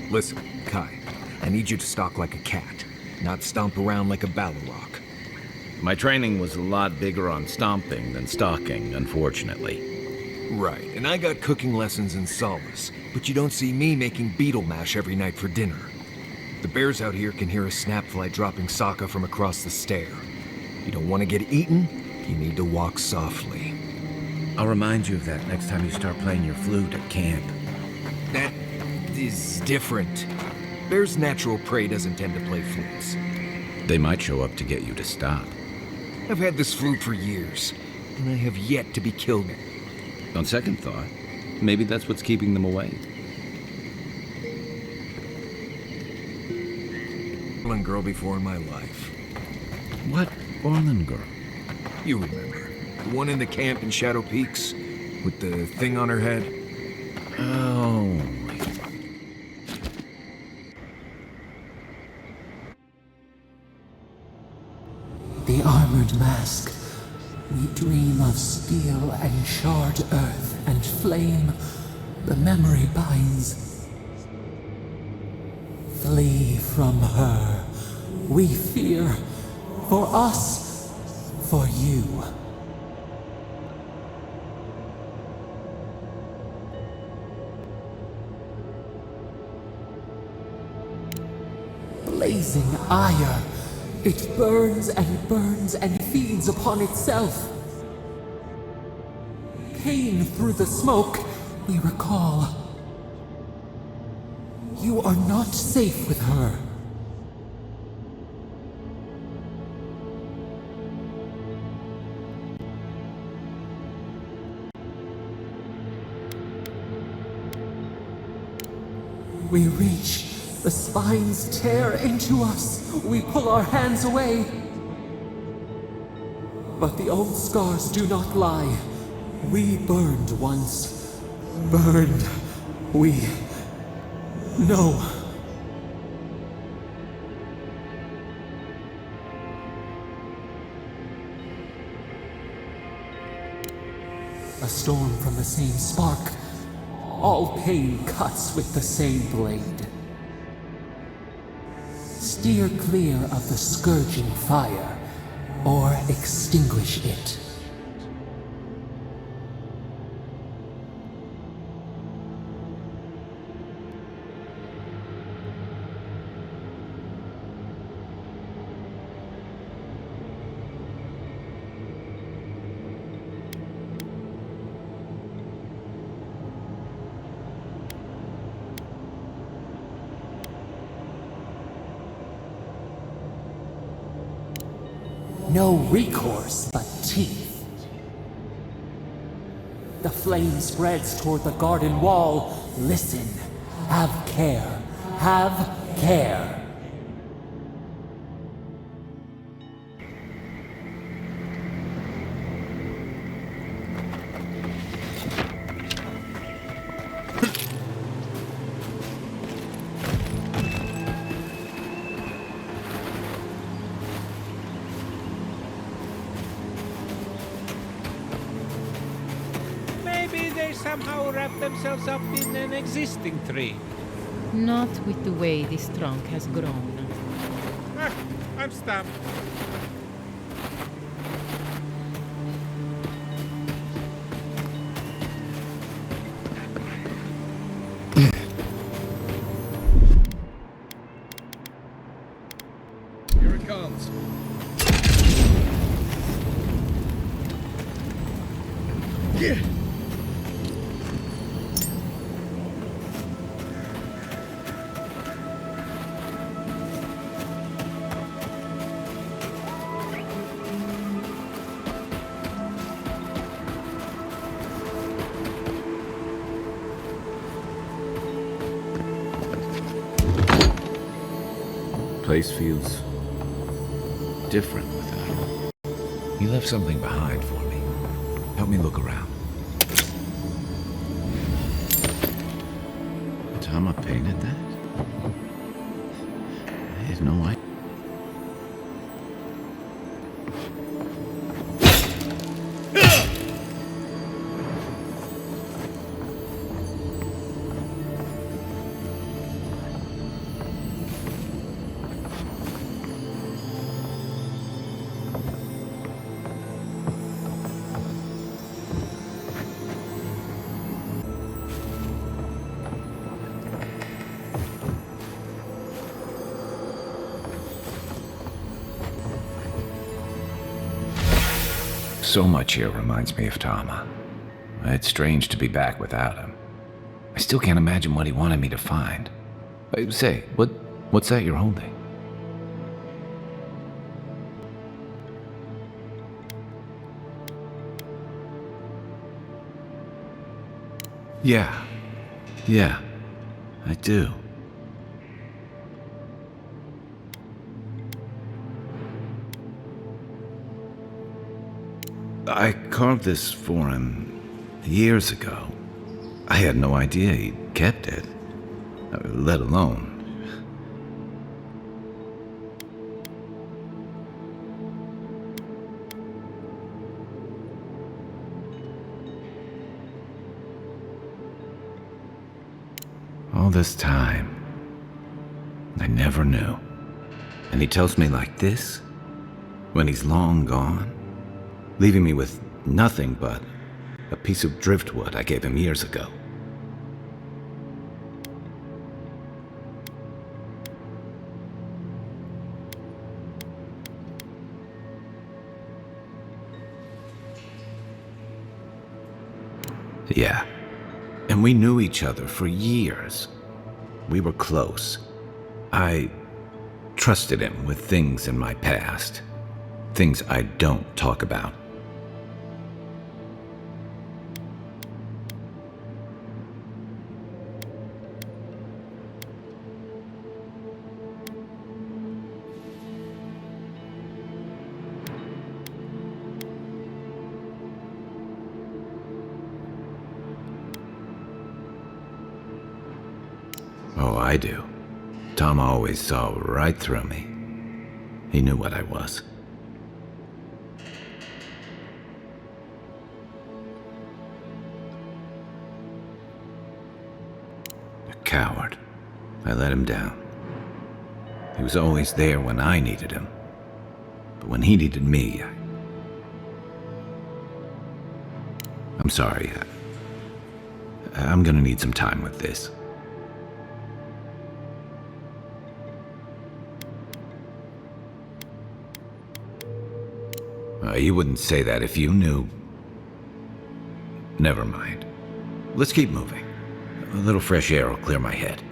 Listen, Kai, I need you to stalk like a cat, not stomp around like a Balorok. My training was a lot bigger on stomping than stalking, unfortunately. Right, and I got cooking lessons in Solace, but you don't see me making beetle mash every night for dinner. The bears out here can hear a snapfly dropping sokka from across the stair. You don't want to get eaten, you need to walk softly. I'll remind you of that next time you start playing your flute at camp. That is different. Bear's natural prey doesn't tend to play flutes. They might show up to get you to stop. I've had this flute for years, and I have yet to be killed. On second thought, maybe that's what's keeping them away. Orlin girl before in my life. What Orlin girl? You remember. The one in the camp in Shadow Peaks, with the thing on her head? Oh. The armored mask. We dream of steel and charred earth and flame. The memory binds. Flee from her. We fear. For us. For you. Blazing ire. It burns and feeds upon itself. Pain through the smoke, we recall. You are not safe with her. We reach. The spines tear into us. We pull our hands away. But the old scars do not lie. We burned once. Burned. We know. A storm from the same spark. All pain cuts with the same blade. Steer clear of the scourging fire, or extinguish it. No recourse but teeth. The flame spreads toward the garden wall. Listen. Have care. Have care. Somehow wrap themselves up in an existing tree. Not with the way this trunk has grown. Ah, I'm stumped. Here it comes. Yeah. Place feels different without him. He left something behind for me. Help me look around. Tama painted that? I had no idea. So much here reminds me of Tama. It's strange to be back without him. I still can't imagine what he wanted me to find. Say, what's that you're holding? Yeah, I do. I carved this for him years ago. I had no idea he kept it, let alone. All this time, I never knew. And he tells me like this, when he's long gone, leaving me with nothing but a piece of driftwood I gave him years ago. Yeah, and we knew each other for years. We were close. I trusted him with things in my past. Things I don't talk about. Oh, I do. Tom always saw right through me. He knew what I was. A coward. I let him down. He was always there when I needed him. But when he needed me, I'm sorry. I'm gonna need some time with this. You wouldn't say that if you knew. Never mind. Let's keep moving. A little fresh air will clear my head.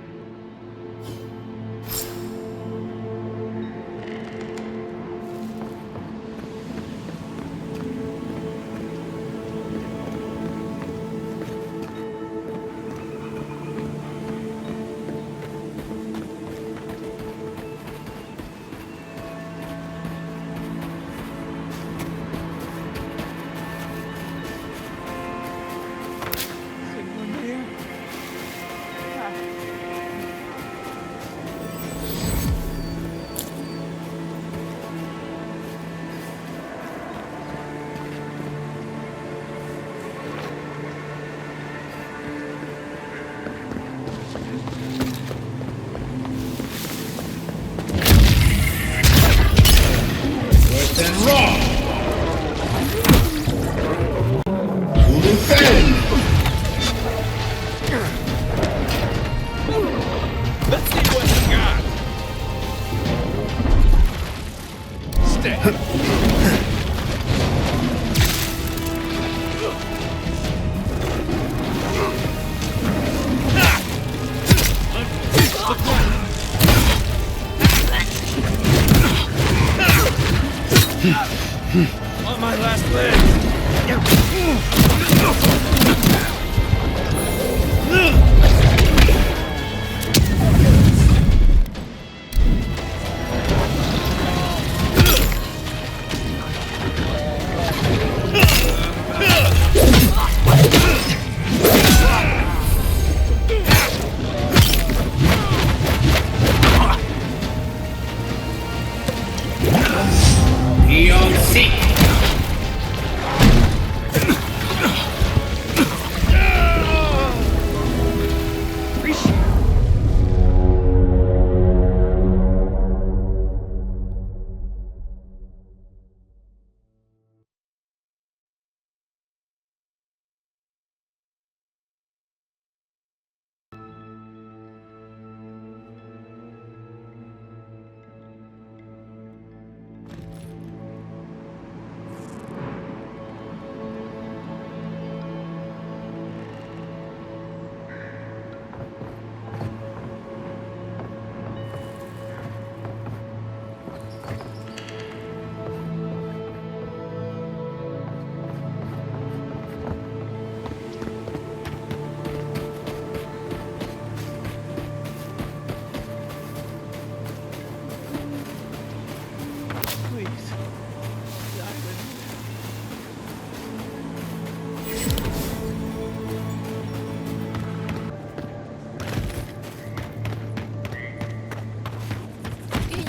On my last leg.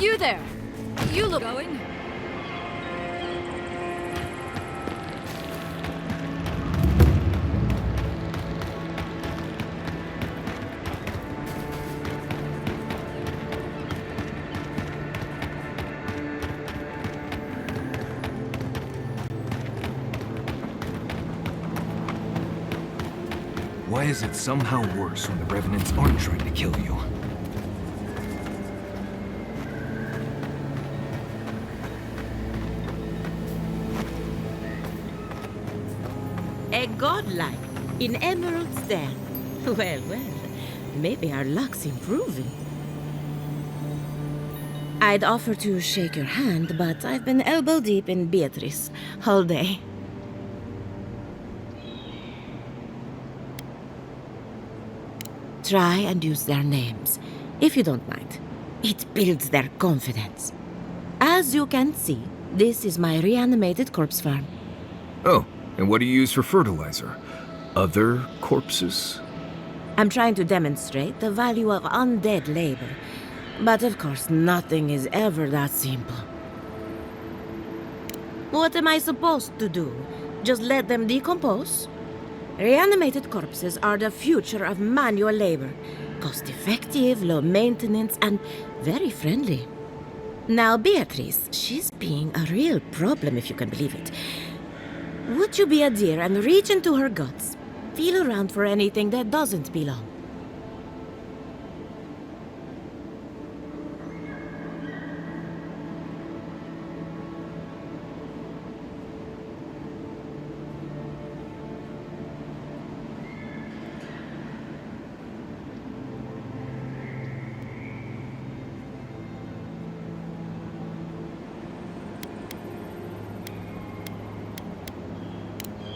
You there! You look going. Why is it somehow worse when the Revenants aren't trying to kill you? A godlike in Emerald's Den. Well, maybe our luck's improving. I'd offer to shake your hand, but I've been elbow deep in Beatrice all day. Try and use their names, if you don't mind. It builds their confidence. As you can see, this is my reanimated corpse farm. Oh, and what do you use for fertilizer? Other corpses? I'm trying to demonstrate the value of undead labor. But of course, nothing is ever that simple. What am I supposed to do? Just let them decompose? Reanimated corpses are the future of manual labor. Cost-effective, low maintenance, and very friendly. Now, Beatrice, she's being a real problem, if you can believe it. Would you be a dear and reach into her guts? Feel around for anything that doesn't belong.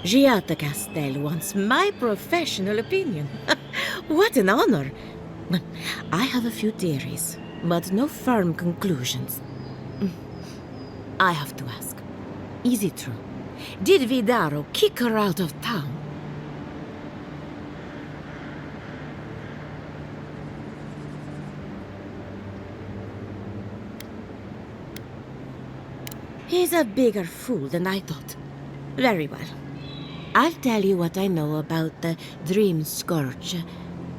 Giata Castel wants my professional opinion. What an honor! I have a few theories, but no firm conclusions. I have to ask, is it true? Did Vidaro kick her out of town? He's a bigger fool than I thought. Very well. I'll tell you what I know about the Dream Scourge.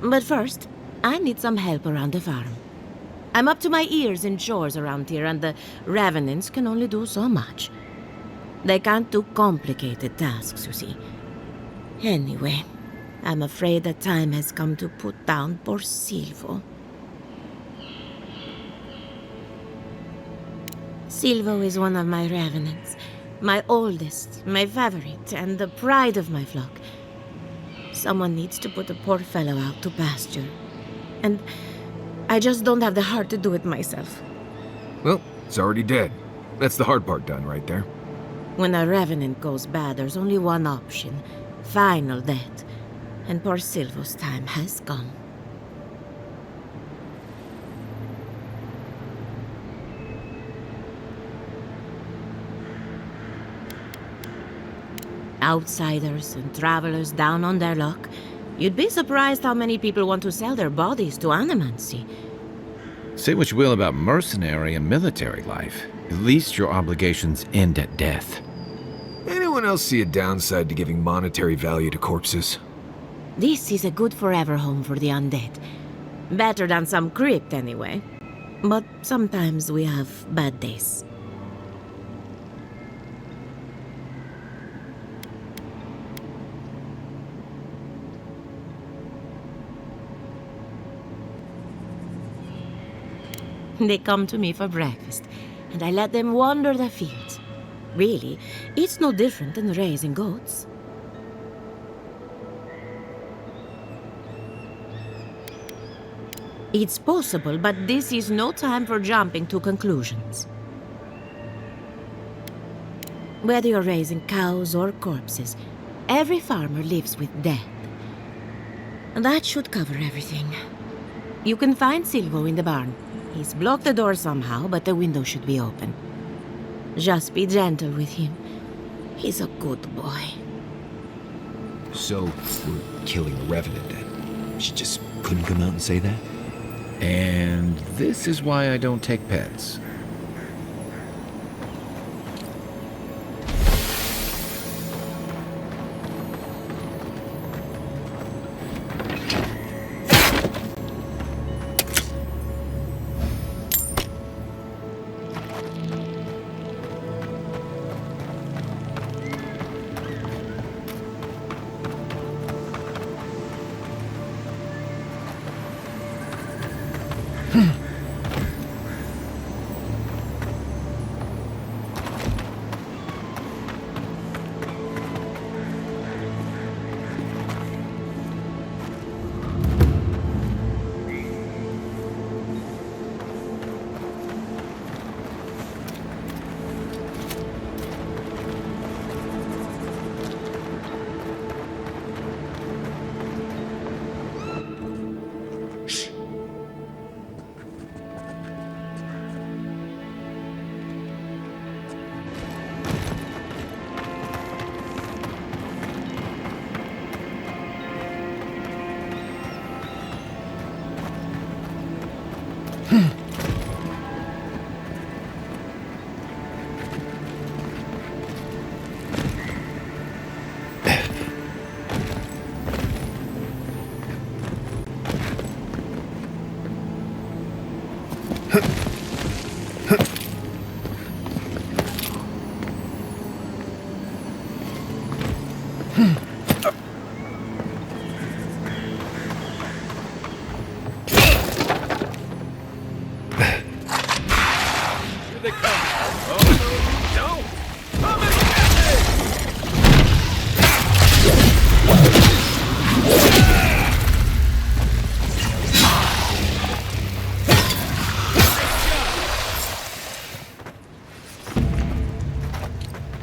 But first, I need some help around the farm. I'm up to my ears in chores around here, and the Revenants can only do so much. They can't do complicated tasks, you see. Anyway, I'm afraid the time has come to put down poor Silvo. Silvo is one of my Revenants. My oldest, my favorite, and the pride of my flock. Someone needs to put the poor fellow out to pasture. And I just don't have the heart to do it myself. Well, it's already dead. That's the hard part done right there. When a Revenant goes bad, there's only one option. Final death. And poor Silvo's time has come. Outsiders and travelers down on their luck. You'd be surprised how many people want to sell their bodies to Animancy. Say what you will about mercenary and military life. At least your obligations end at death. Anyone else see a downside to giving monetary value to corpses? This is a good forever home for the undead. Better than some crypt, anyway. But sometimes we have bad days. They come to me for breakfast, and I let them wander the fields. Really, it's no different than raising goats. It's possible, but this is no time for jumping to conclusions. Whether you're raising cows or corpses, every farmer lives with death. And that should cover everything. You can find Silvo in the barn. He's blocked the door somehow, but the window should be open. Just be gentle with him. He's a good boy. So, we're killing a Revenant then? She just couldn't come out and say that? And this is why I don't take pets.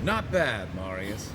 Not bad, Marius.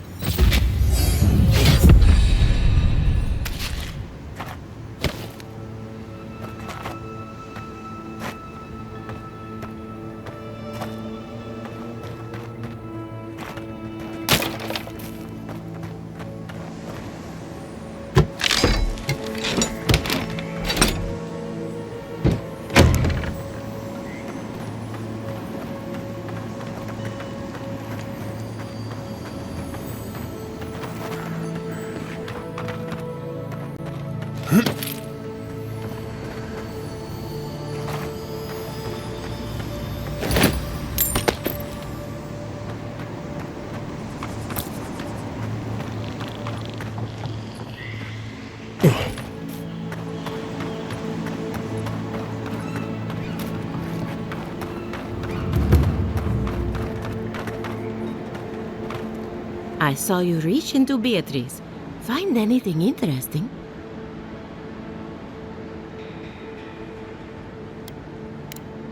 I saw you reach into Beatrice. Find anything interesting?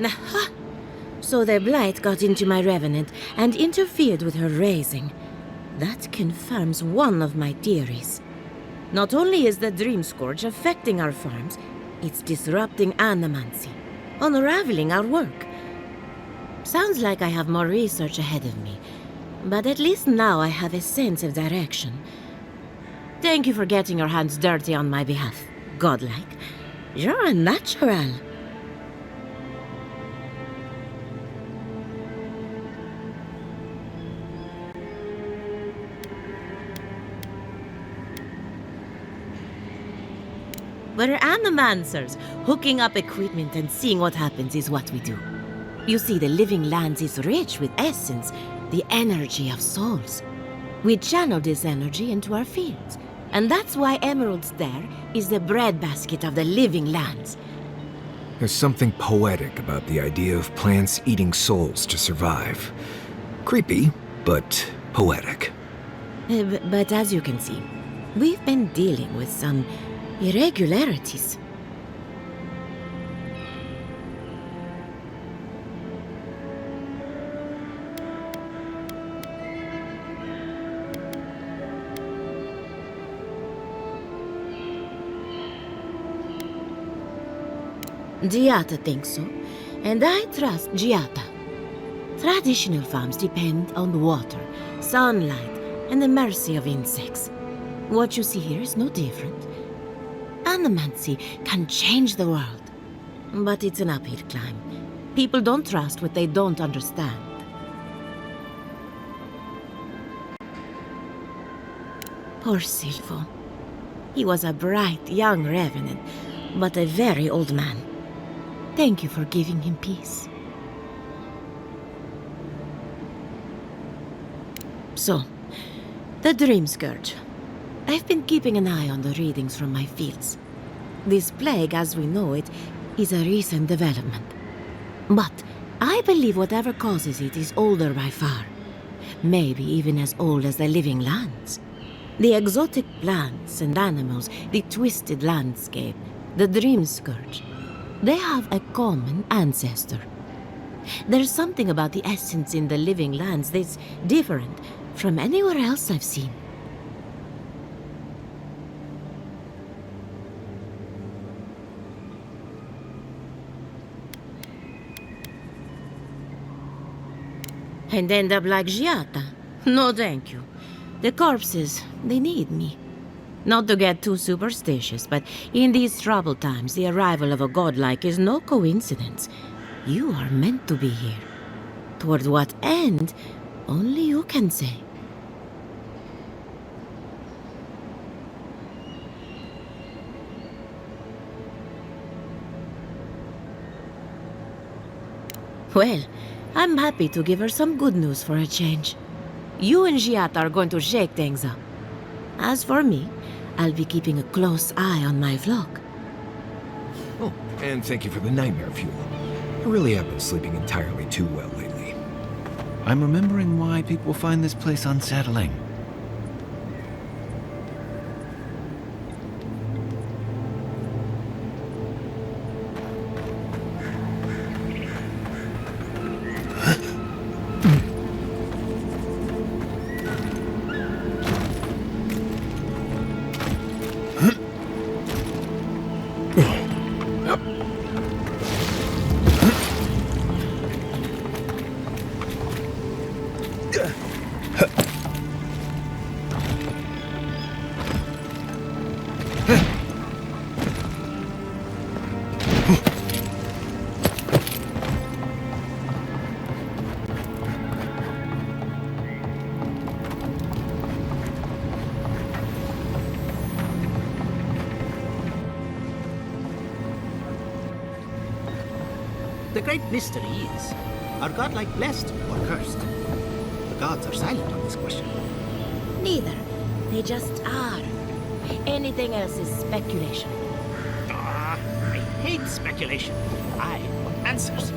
Aha! So the blight got into my revenant and interfered with her raising. That confirms one of my theories. Not only is the Dream Scourge affecting our farms, it's disrupting Animancy, unraveling our work. Sounds like I have more research ahead of me, but at least now I have a sense of direction. Thank you for getting your hands dirty on my behalf, godlike. You're a natural. We're animancers. Hooking up equipment and seeing what happens is what we do. You see, the living lands is rich with essence, the energy of souls. We channel this energy into our fields, and that's why Emerald's there is the breadbasket of the living lands. There's something poetic about the idea of plants eating souls to survive. Creepy, but poetic. But as you can see, we've been dealing with some irregularities. Giata thinks so, and I trust Giata. Traditional farms depend on water, sunlight, and the mercy of insects. What you see here is no different. Animancy can change the world. but it's an uphill climb. People don't trust what they don't understand. Poor Silvo. He was a bright, young revenant, but a very old man. Thank you for giving him peace. So, the Dream Scourge. I've been keeping an eye on the readings from my fields. This plague, as we know it, is a recent development. But I believe whatever causes it is older by far. Maybe even as old as the living lands. The exotic plants and animals, the twisted landscape, the Dream Scourge. They have a common ancestor. There's something about the essence in the living lands that's different from anywhere else I've seen. And end up like Giata? No, thank you. The corpses, they need me. Not to get too superstitious, but in these troubled times, the arrival of a godlike is no coincidence. You are meant to be here. Toward what end, only you can say. Well, I'm happy to give her some good news for a change. You and Giata are going to shake things up. As for me, I'll be keeping a close eye on my flock. Oh, and thank you for the nightmare fuel. I really have been sleeping entirely too well lately. I'm remembering why people find this place unsettling. The great mystery is, are godlike blessed or cursed? The gods are silent on this question. Neither. They just are. Anything else is speculation. I hate speculation. I want answers.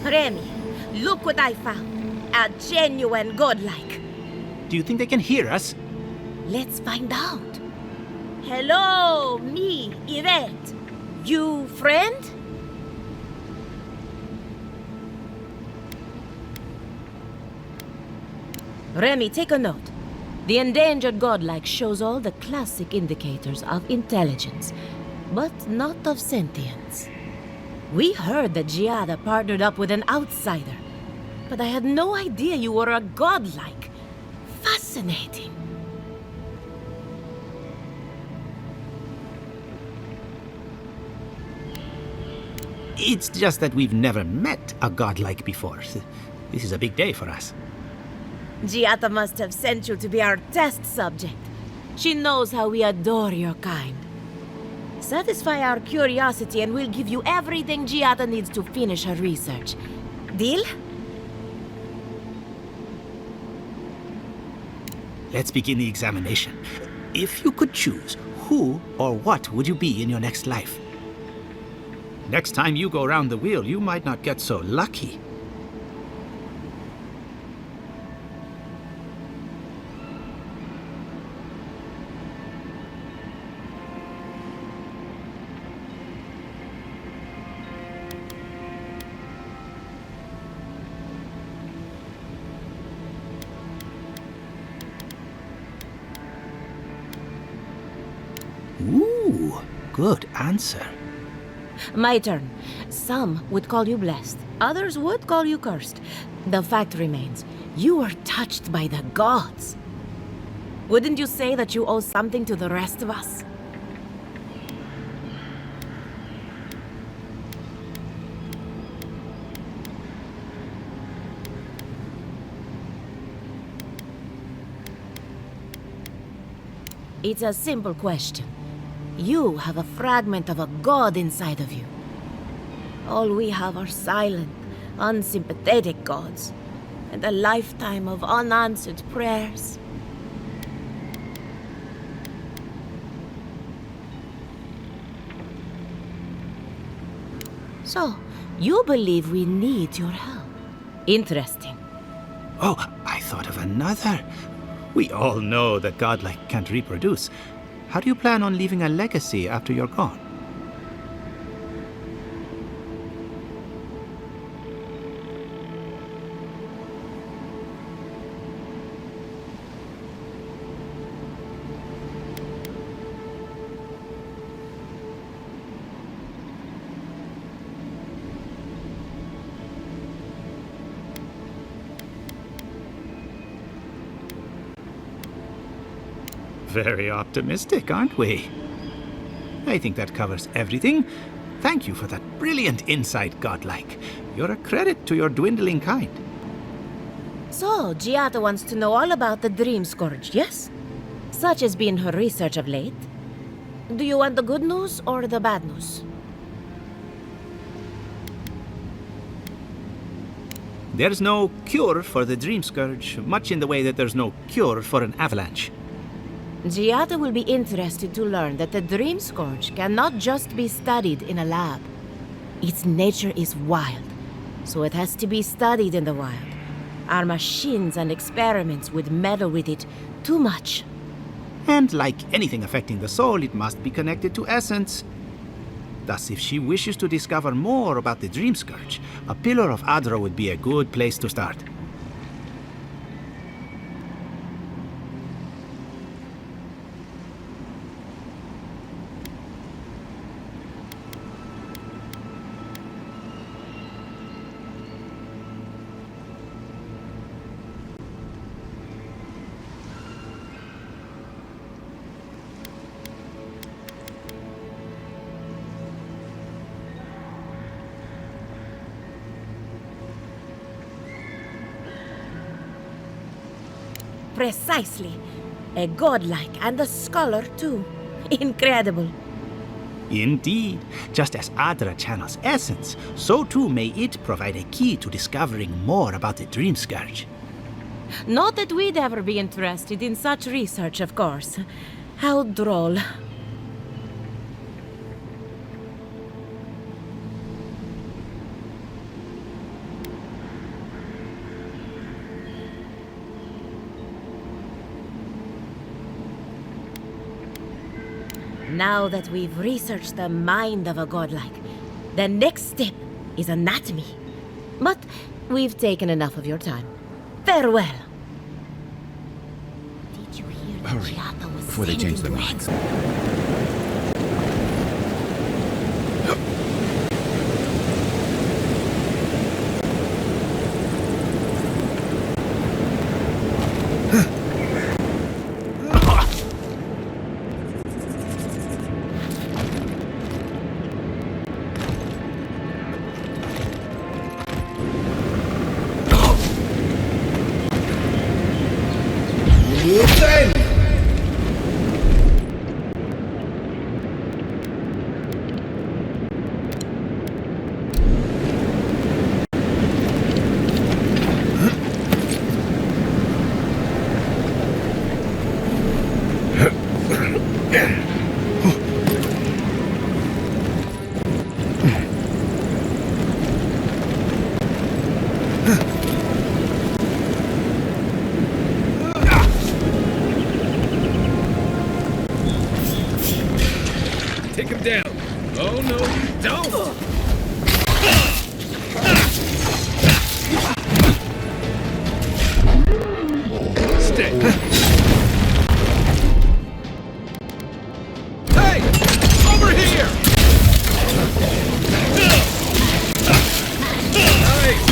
Remy, look what I found. A genuine godlike. Do you think they can hear us? Let's find out. Hello, me, Yvette. You friend? Remy, take a note. The endangered godlike shows all the classic indicators of intelligence, but not of sentience. We heard that Giada partnered up with an outsider, but I had no idea you were a godlike. Fascinating. It's just that we've never met a godlike before. This is a big day for us. Giata must have sent you to be our test subject. She knows how we adore your kind. Satisfy our curiosity and we'll give you everything Giata needs to finish her research. Deal? Let's begin the examination. If you could choose, who or what would you be in your next life? Next time you go around the wheel, you might not get so lucky. Ooh, good answer. My turn. Some would call you blessed. Others would call you cursed. The fact remains, you were touched by the gods. Wouldn't you say that you owe something to the rest of us? It's a simple question. You have a fragment of a god inside of you. All we have are silent, unsympathetic gods, and a lifetime of unanswered prayers. So, you believe we need your help. Interesting. Oh, I thought of another. We all know that godlike can't reproduce. How do you plan on leaving a legacy after you're gone? Very optimistic, aren't we? I think that covers everything. Thank you for that brilliant insight, godlike. You're a credit to your dwindling kind. So, Giada wants to know all about the Dream Scourge, yes? Such has been her research of late. Do you want the good news or the bad news? There's no cure for the Dream Scourge, much in the way that there's no cure for an avalanche. Giada will be interested to learn that the Dream Scourge cannot just be studied in a lab. Its nature is wild, so it has to be studied in the wild. Our machines and experiments would meddle with it too much. And like anything affecting the soul, it must be connected to essence. Thus, if she wishes to discover more about the Dream Scourge, a Pillar of Adra would be a good place to start. Precisely. A godlike and a scholar, too. Incredible. Indeed. Just as Adra channels essence, so too may it provide a key to discovering more about the Dream Scourge. Not that we'd ever be interested in such research, of course. How droll. Now that we've researched the mind of a godlike, the next step is anatomy. But we've taken enough of your time. Farewell. Did you hear that Hurry, Giada was before they sent change their into minds. Take him down. Oh, no, you don't. Stay. Hey! Over here! Nice!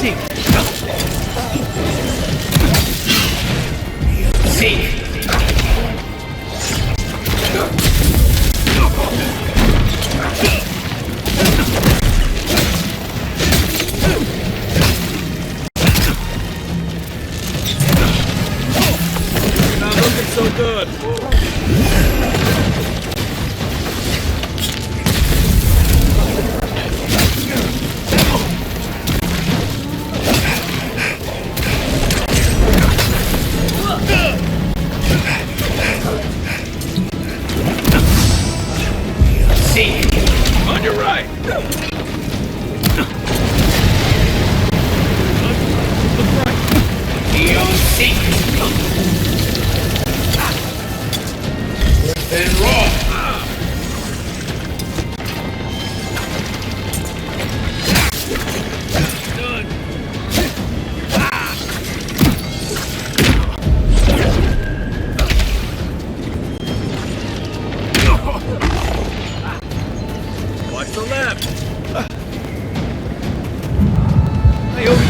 Seek! Seek! Not looking so good. On your right! Look right! Seek! Then roll! Done! Watch the left! Hey, Obi!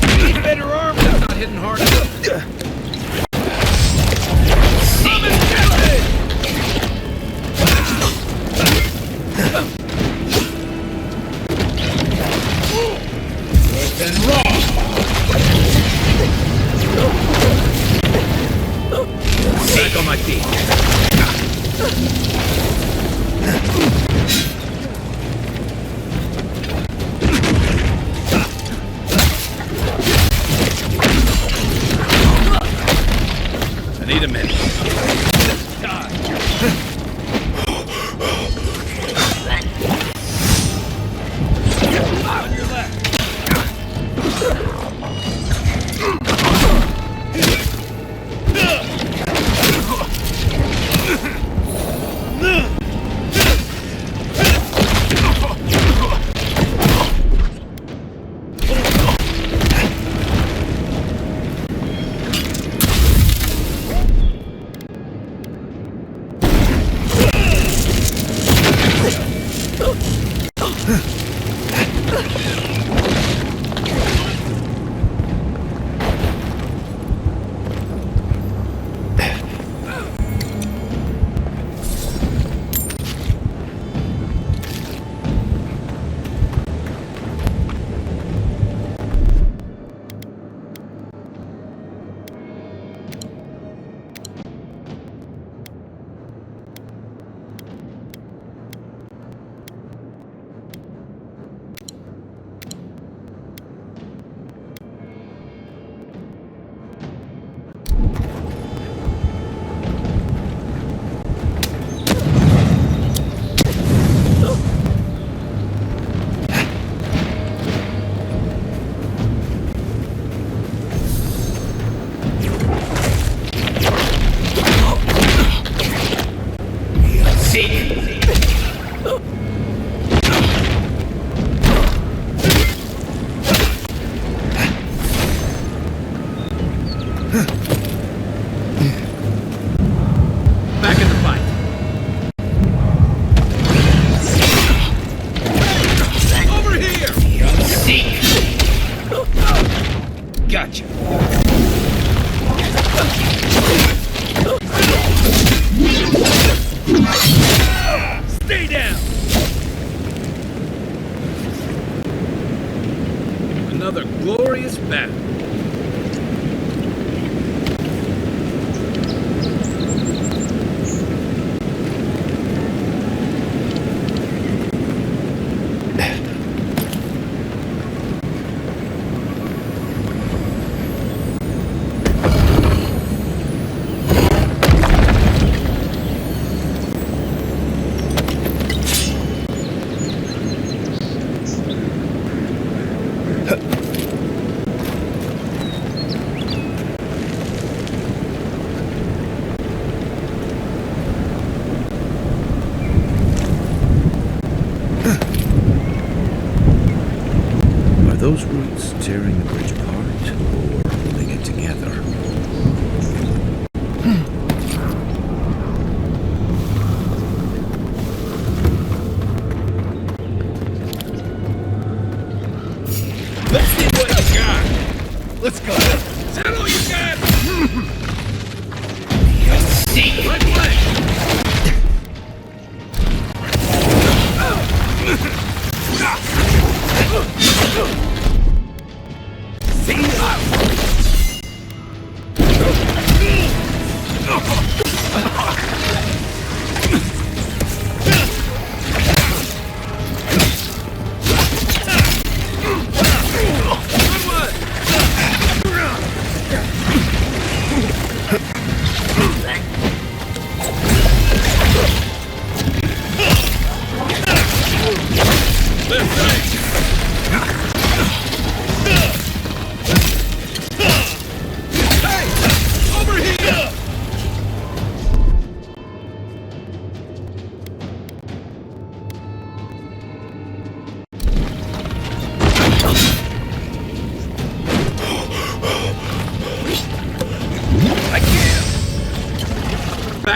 You need better armor! That's not hitting hard enough! Summon Kelly! Then raw! Back on my feet! I need a minute. God. On your left. Back in the fight. Over here! Seek! Gotcha. Stay down! Another glorious battle. Are those roots tearing the bridge apart, or holding it together?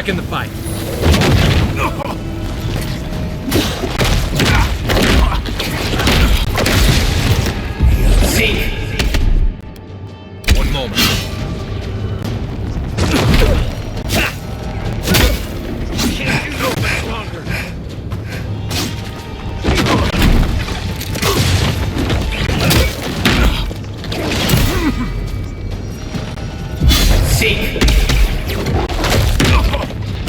back in the fight. See. One moment. Can't do no back longer. See.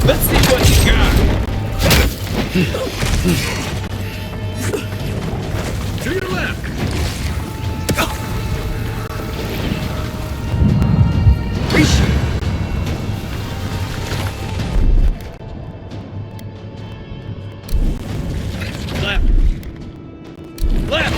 Let's see what you got. To your left. Left. Left.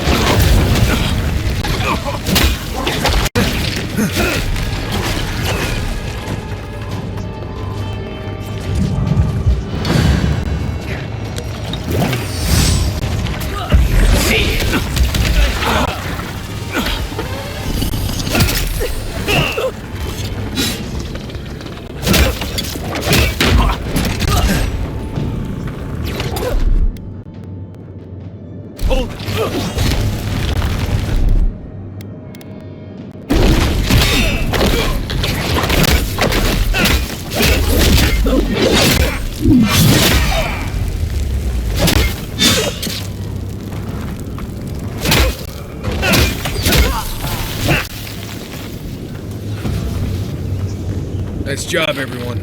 Nice job, everyone.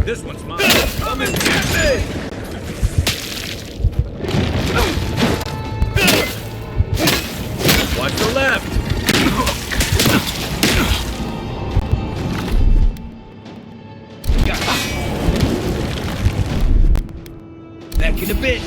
This one's mine. Come and get me! Watch the left! Back in a bit.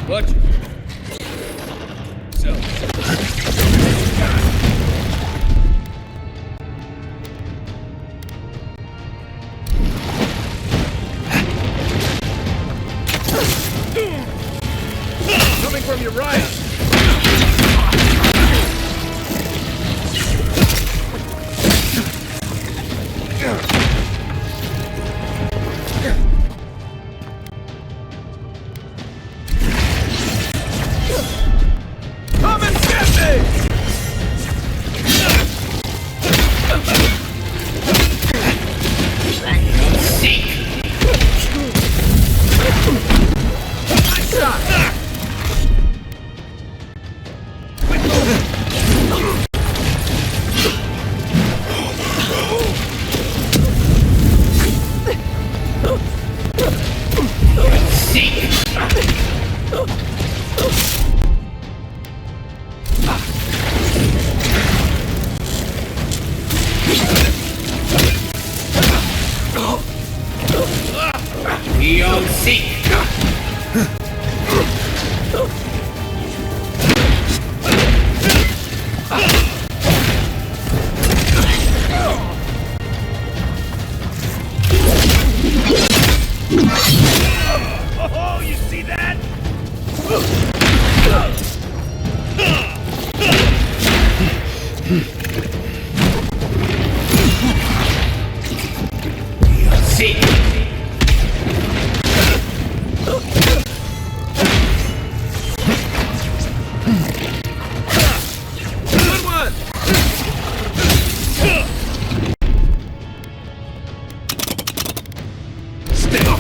Watch it. So. Coming from your right. Come and get me! Nice shot! Oh, you see that? See. Good one. Stay off.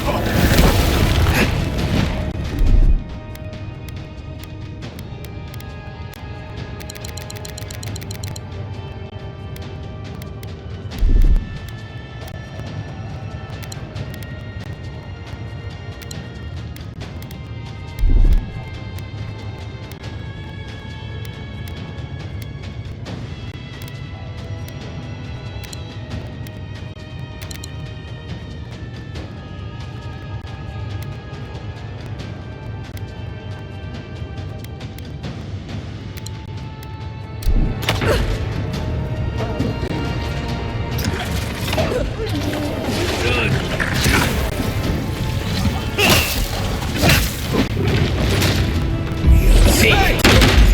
Hey!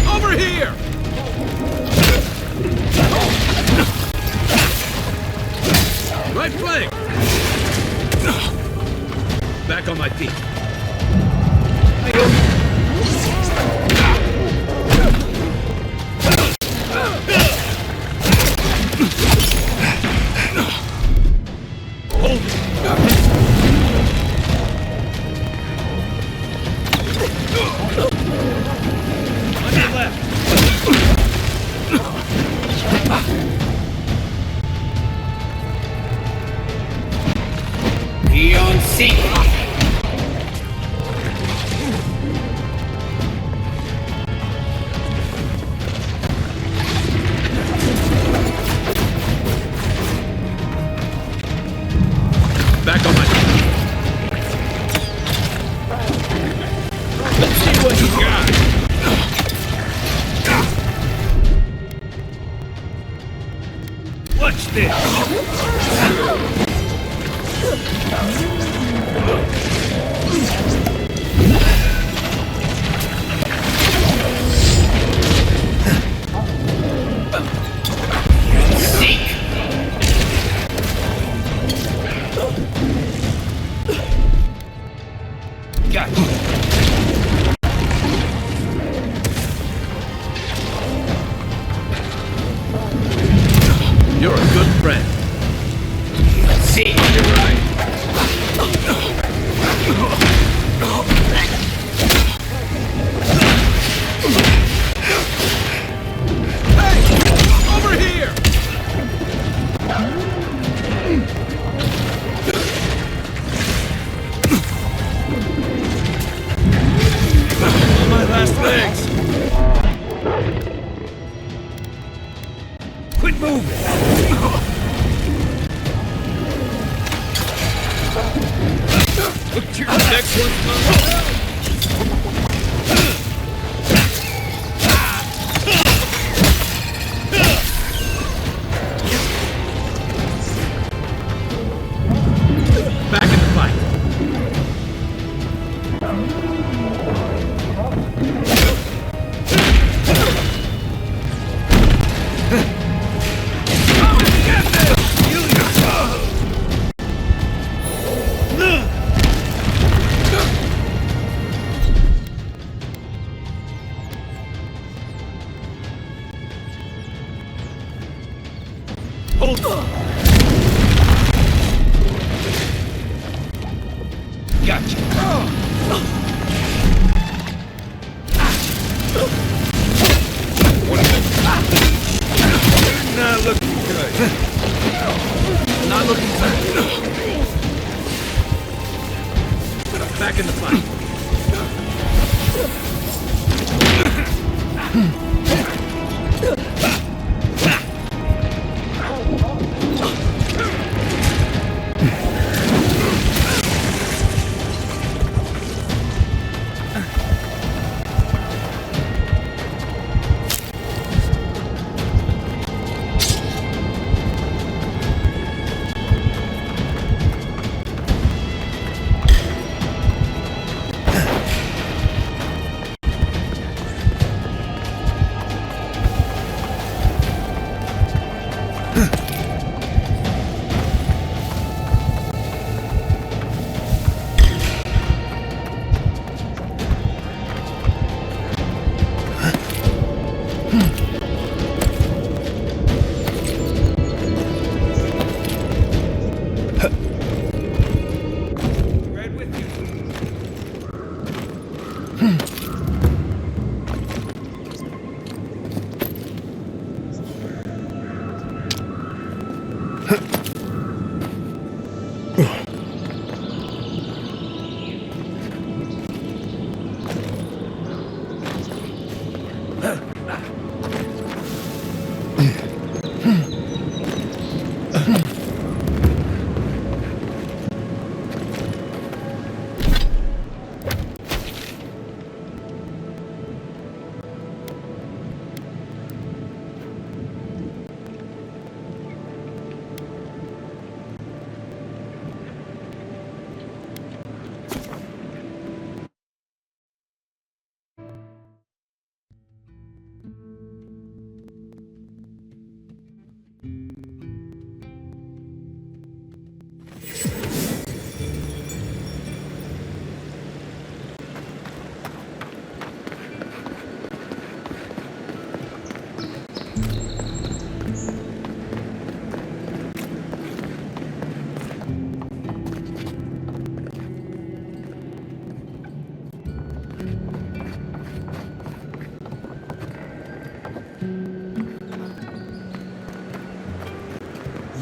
Over here! Right flank! Back on my feet. Hold it! On your left! Be on seat! Back on my feet. Let's see what you got. Watch this. Next one's coming. Back in the fight. Gotcha. Not looking good. Not looking good. Back in the fight.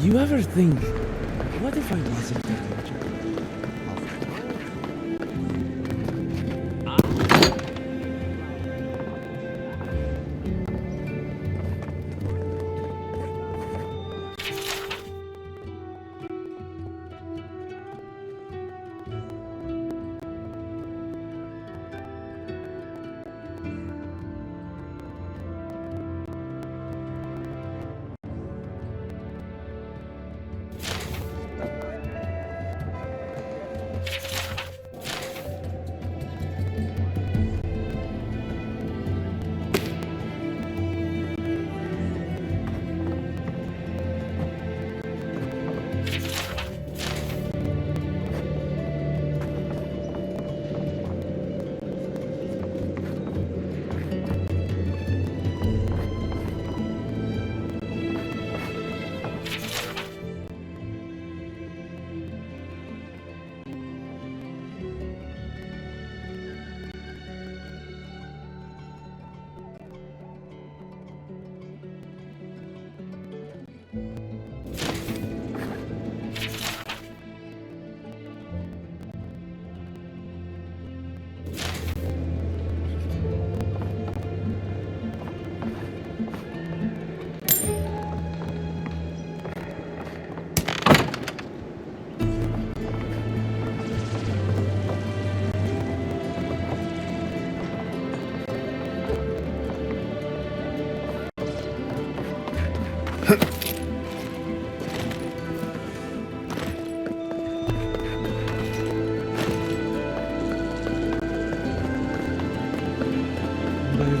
You ever think, what if I wasn't a danger?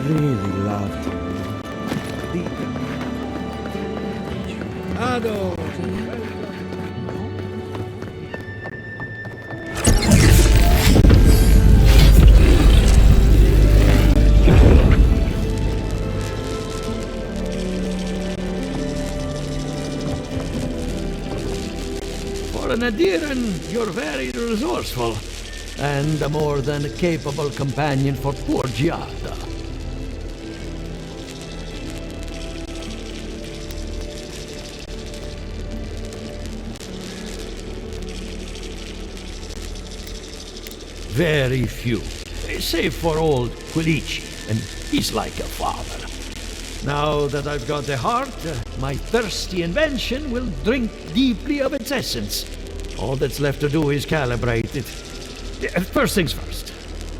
really love to Ado! For an Adiran, you're very resourceful, and a more than capable companion for poor Giada. Very few, save for old Quilici, and he's like a father. Now that I've got the heart, my thirsty invention will drink deeply of its essence. All that's left to do is calibrate it. First things first,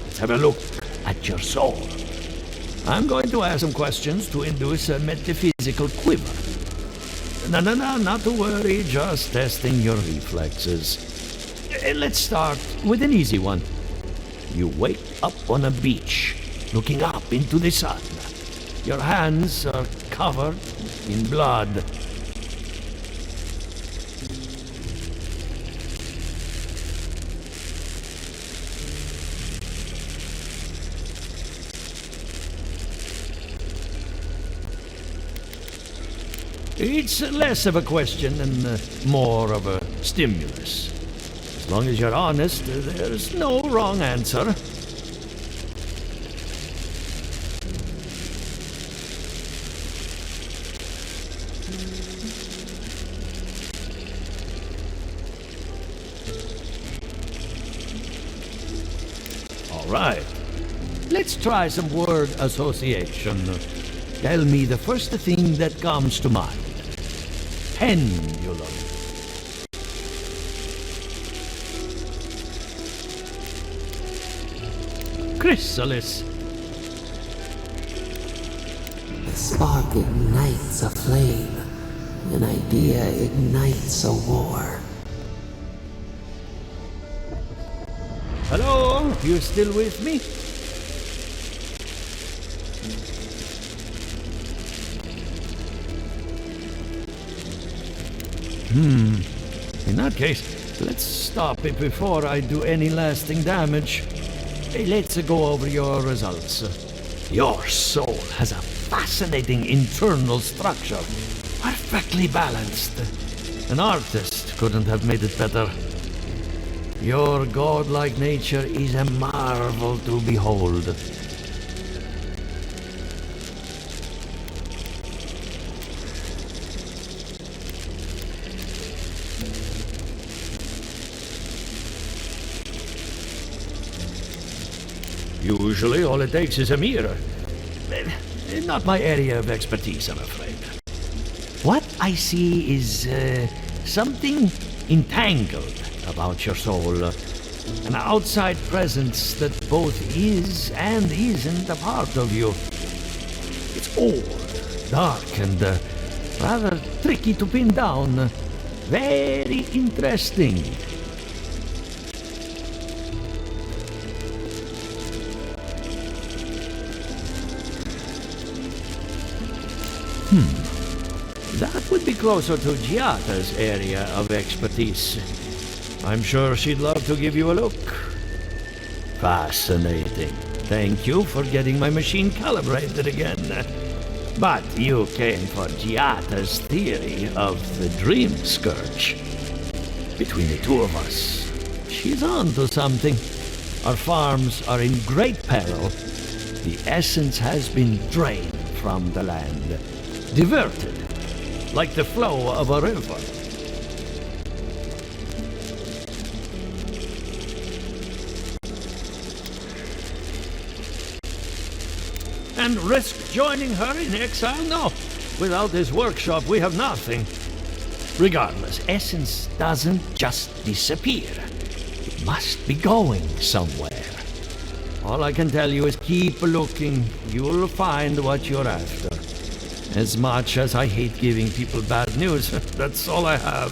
let's have a look at your soul. I'm going to ask some questions to induce a metaphysical quiver. No, not to worry, just testing your reflexes. Let's start with an easy one. You wake up on a beach, looking up into the sun. Your hands are covered in blood. It's less of a question and more of a stimulus. As long as you're honest, there's no wrong answer. All right. Let's try some word association. Tell me the first thing that comes to mind. Pendulum. Chrysalis. The spark ignites a flame. An idea ignites a war. Hello? You still with me? In that case, let's stop it before I do any lasting damage. Hey, let's go over your results. Your soul has a fascinating internal structure, perfectly balanced. An artist couldn't have made it better. Your godlike nature is a marvel to behold. Usually all it takes is a mirror. Not my area of expertise, I'm afraid. What I see is something entangled about your soul. An outside presence that both is and isn't a part of you. It's old, dark, and rather tricky to pin down. Very interesting. That would be closer to Giata's area of expertise. I'm sure she'd love to give you a look. Fascinating. Thank you for getting my machine calibrated again. But you came for Giata's theory of the dream scourge. Between the two of us, she's on to something. Our farms are in great peril. The essence has been drained from the land. Diverted, like the flow of a river. And risk joining her in exile? No. Without this workshop, we have nothing. Regardless, essence doesn't just disappear. It must be going somewhere. All I can tell you is keep looking. You'll find what you're after. As much as I hate giving people bad news, that's all I have.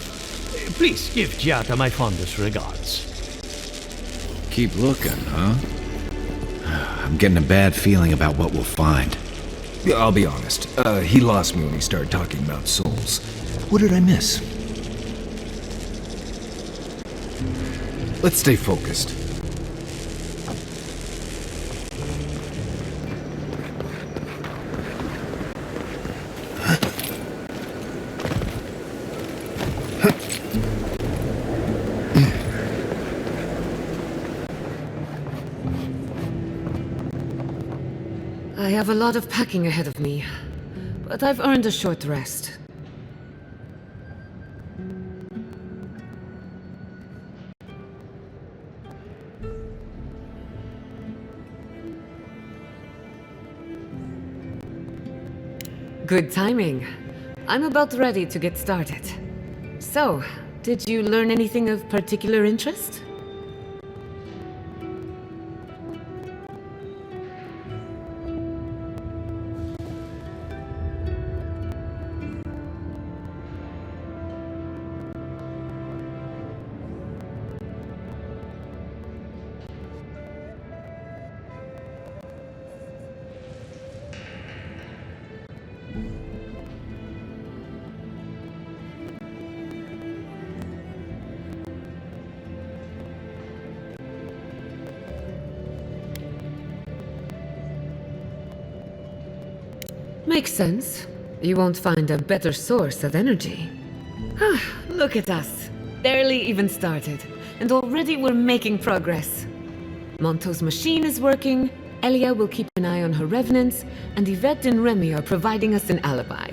Please give Giata my fondest regards. Keep looking, huh? I'm getting a bad feeling about what we'll find. Yeah, I'll be honest. He lost me when he started talking about souls. What did I miss? Let's stay focused. I have a lot of packing ahead of me, but I've earned a short rest. Good timing. I'm about ready to get started. So, did you learn anything of particular interest? Makes sense. You won't find a better source of energy. Look at us. Barely even started, and already we're making progress. Monto's machine is working, Elia will keep an eye on her revenants, and Yvette and Remy are providing us an alibi.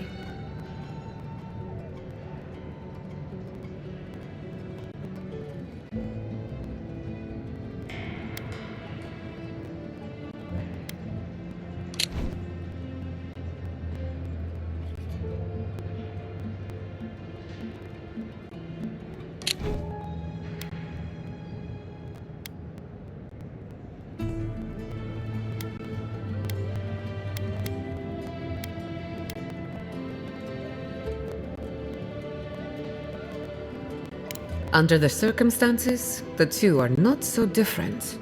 Under the circumstances, the two are not so different.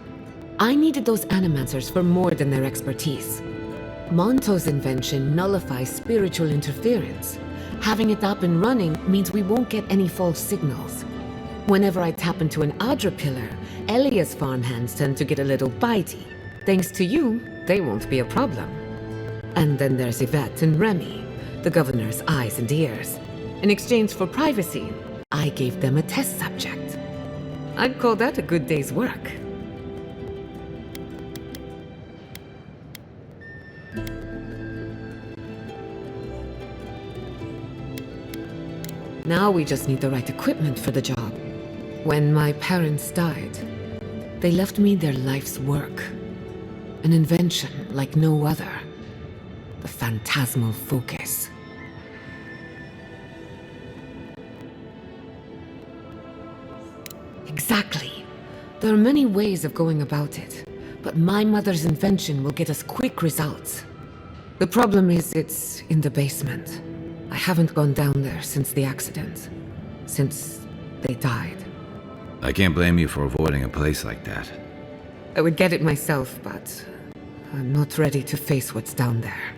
I needed those animancers for more than their expertise. Monto's invention nullifies spiritual interference. Having it up and running means we won't get any false signals. Whenever I tap into an Adra pillar, Elia's farmhands tend to get a little bitey. Thanks to you, they won't be a problem. And then there's Yvette and Remy, the governor's eyes and ears. In exchange for privacy, I gave them a test subject. I'd call that a good day's work. Now we just need the right equipment for the job. When my parents died, they left me their life's work. An invention like no other. The phantasmal focus. Exactly. There are many ways of going about it, but my mother's invention will get us quick results. The problem is it's in the basement. I haven't gone down there since the accident. Since they died. I can't blame you for avoiding a place like that. I would get it myself, but I'm not ready to face what's down there.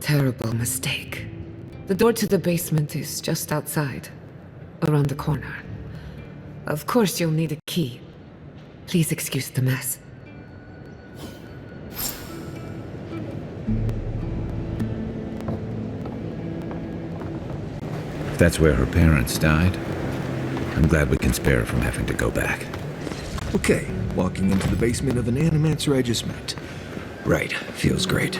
Terrible mistake. The door to the basement is just outside, around the corner. Of course you'll need a key. Please excuse the mess. If that's where her parents died, I'm glad we can spare her from having to go back. Okay, walking into the basement of an animancer I just met. Right, feels great.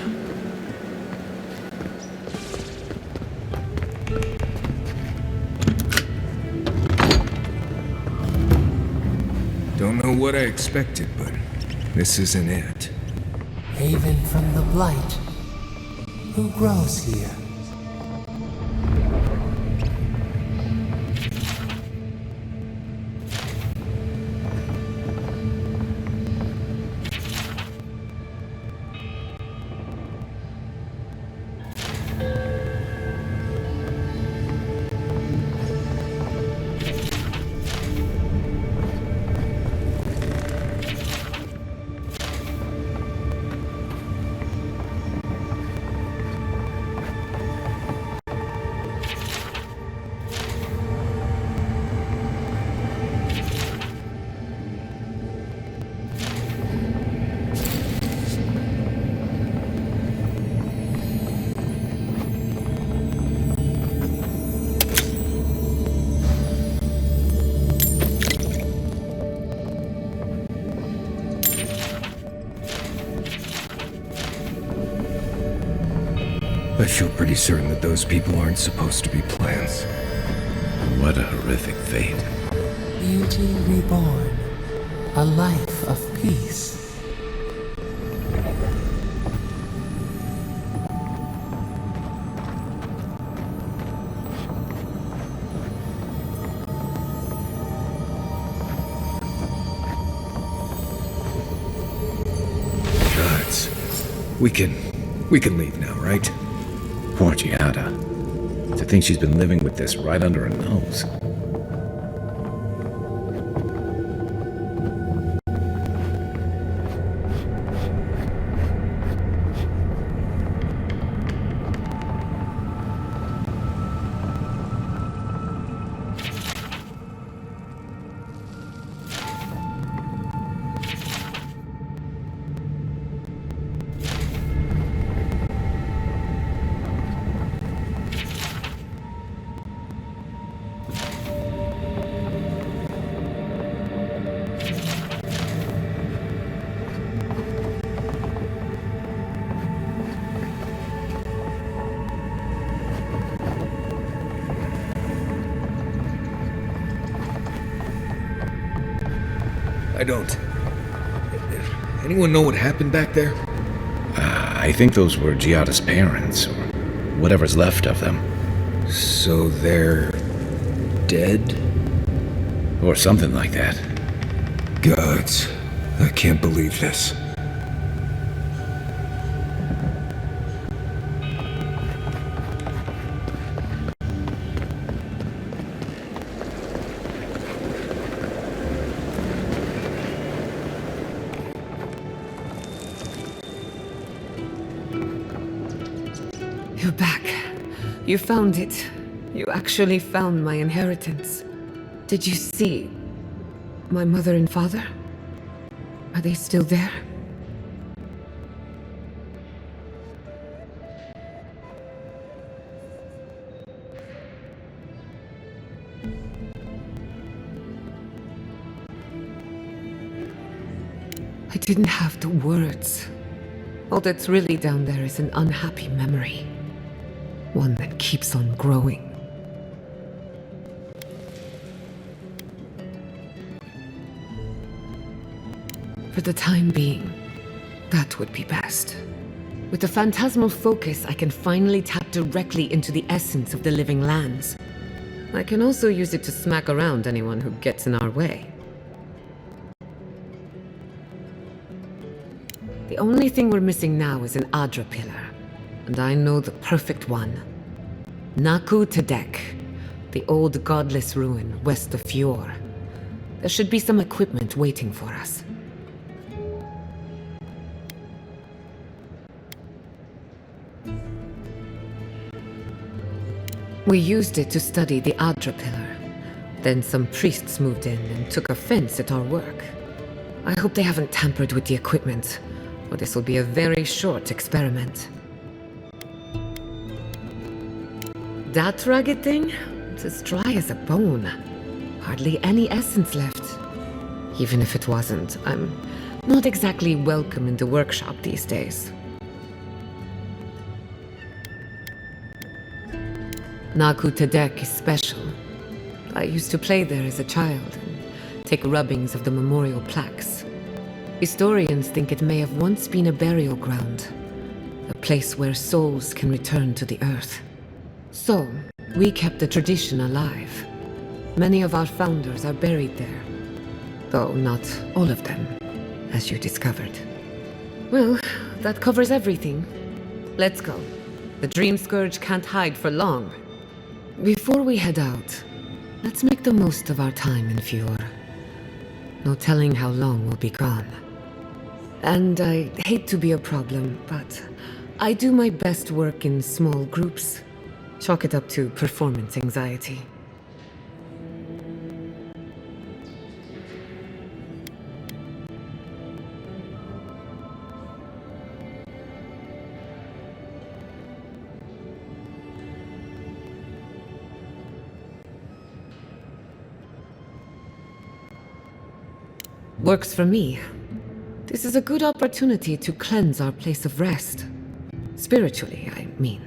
Don't know what I expected, but this isn't it. Haven from the blight. Who grows here? feel pretty certain that those people aren't supposed to be plants. What a horrific fate. Beauty reborn. A life of peace. Gods. We can leave now, right? Poor Giada. To think she's been living with this right under her nose. I don't. Anyone know what happened back there? I think those were Giada's parents, or whatever's left of them. So they're dead? Or something like that. Gods, I can't believe this. You're back. You found it. You actually found my inheritance. Did you see my mother and father? Are they still there? I didn't have the words. All that's really down there is an unhappy memory. One that keeps on growing. For the time being, that would be best. With the phantasmal focus, I can finally tap directly into the essence of the living lands. I can also use it to smack around anyone who gets in our way. The only thing we're missing now is an Adra pillar. And I know the perfect one. Naku Tedek, the old godless ruin west of Fjord. There should be some equipment waiting for us. We used it to study the Adra pillar. Then some priests moved in and took offense at our work. I hope they haven't tampered with the equipment, or this will be a very short experiment. That rugged thing? It's as dry as a bone. Hardly any essence left. Even if it wasn't, I'm not exactly welcome in the workshop these days. Naku Tedek is special. I used to play there as a child and take rubbings of the memorial plaques. Historians think it may have once been a burial ground, a place where souls can return to the earth. So, we kept the tradition alive. Many of our founders are buried there, though not all of them, as you discovered. Well, that covers everything. Let's go. The Dream Scourge can't hide for long. Before we head out, let's make the most of our time in Fjord. No telling how long we'll be gone. And I hate to be a problem, but I do my best work in small groups. Chalk it up to performance anxiety. Works for me. This is a good opportunity to cleanse our place of rest. Spiritually, I mean.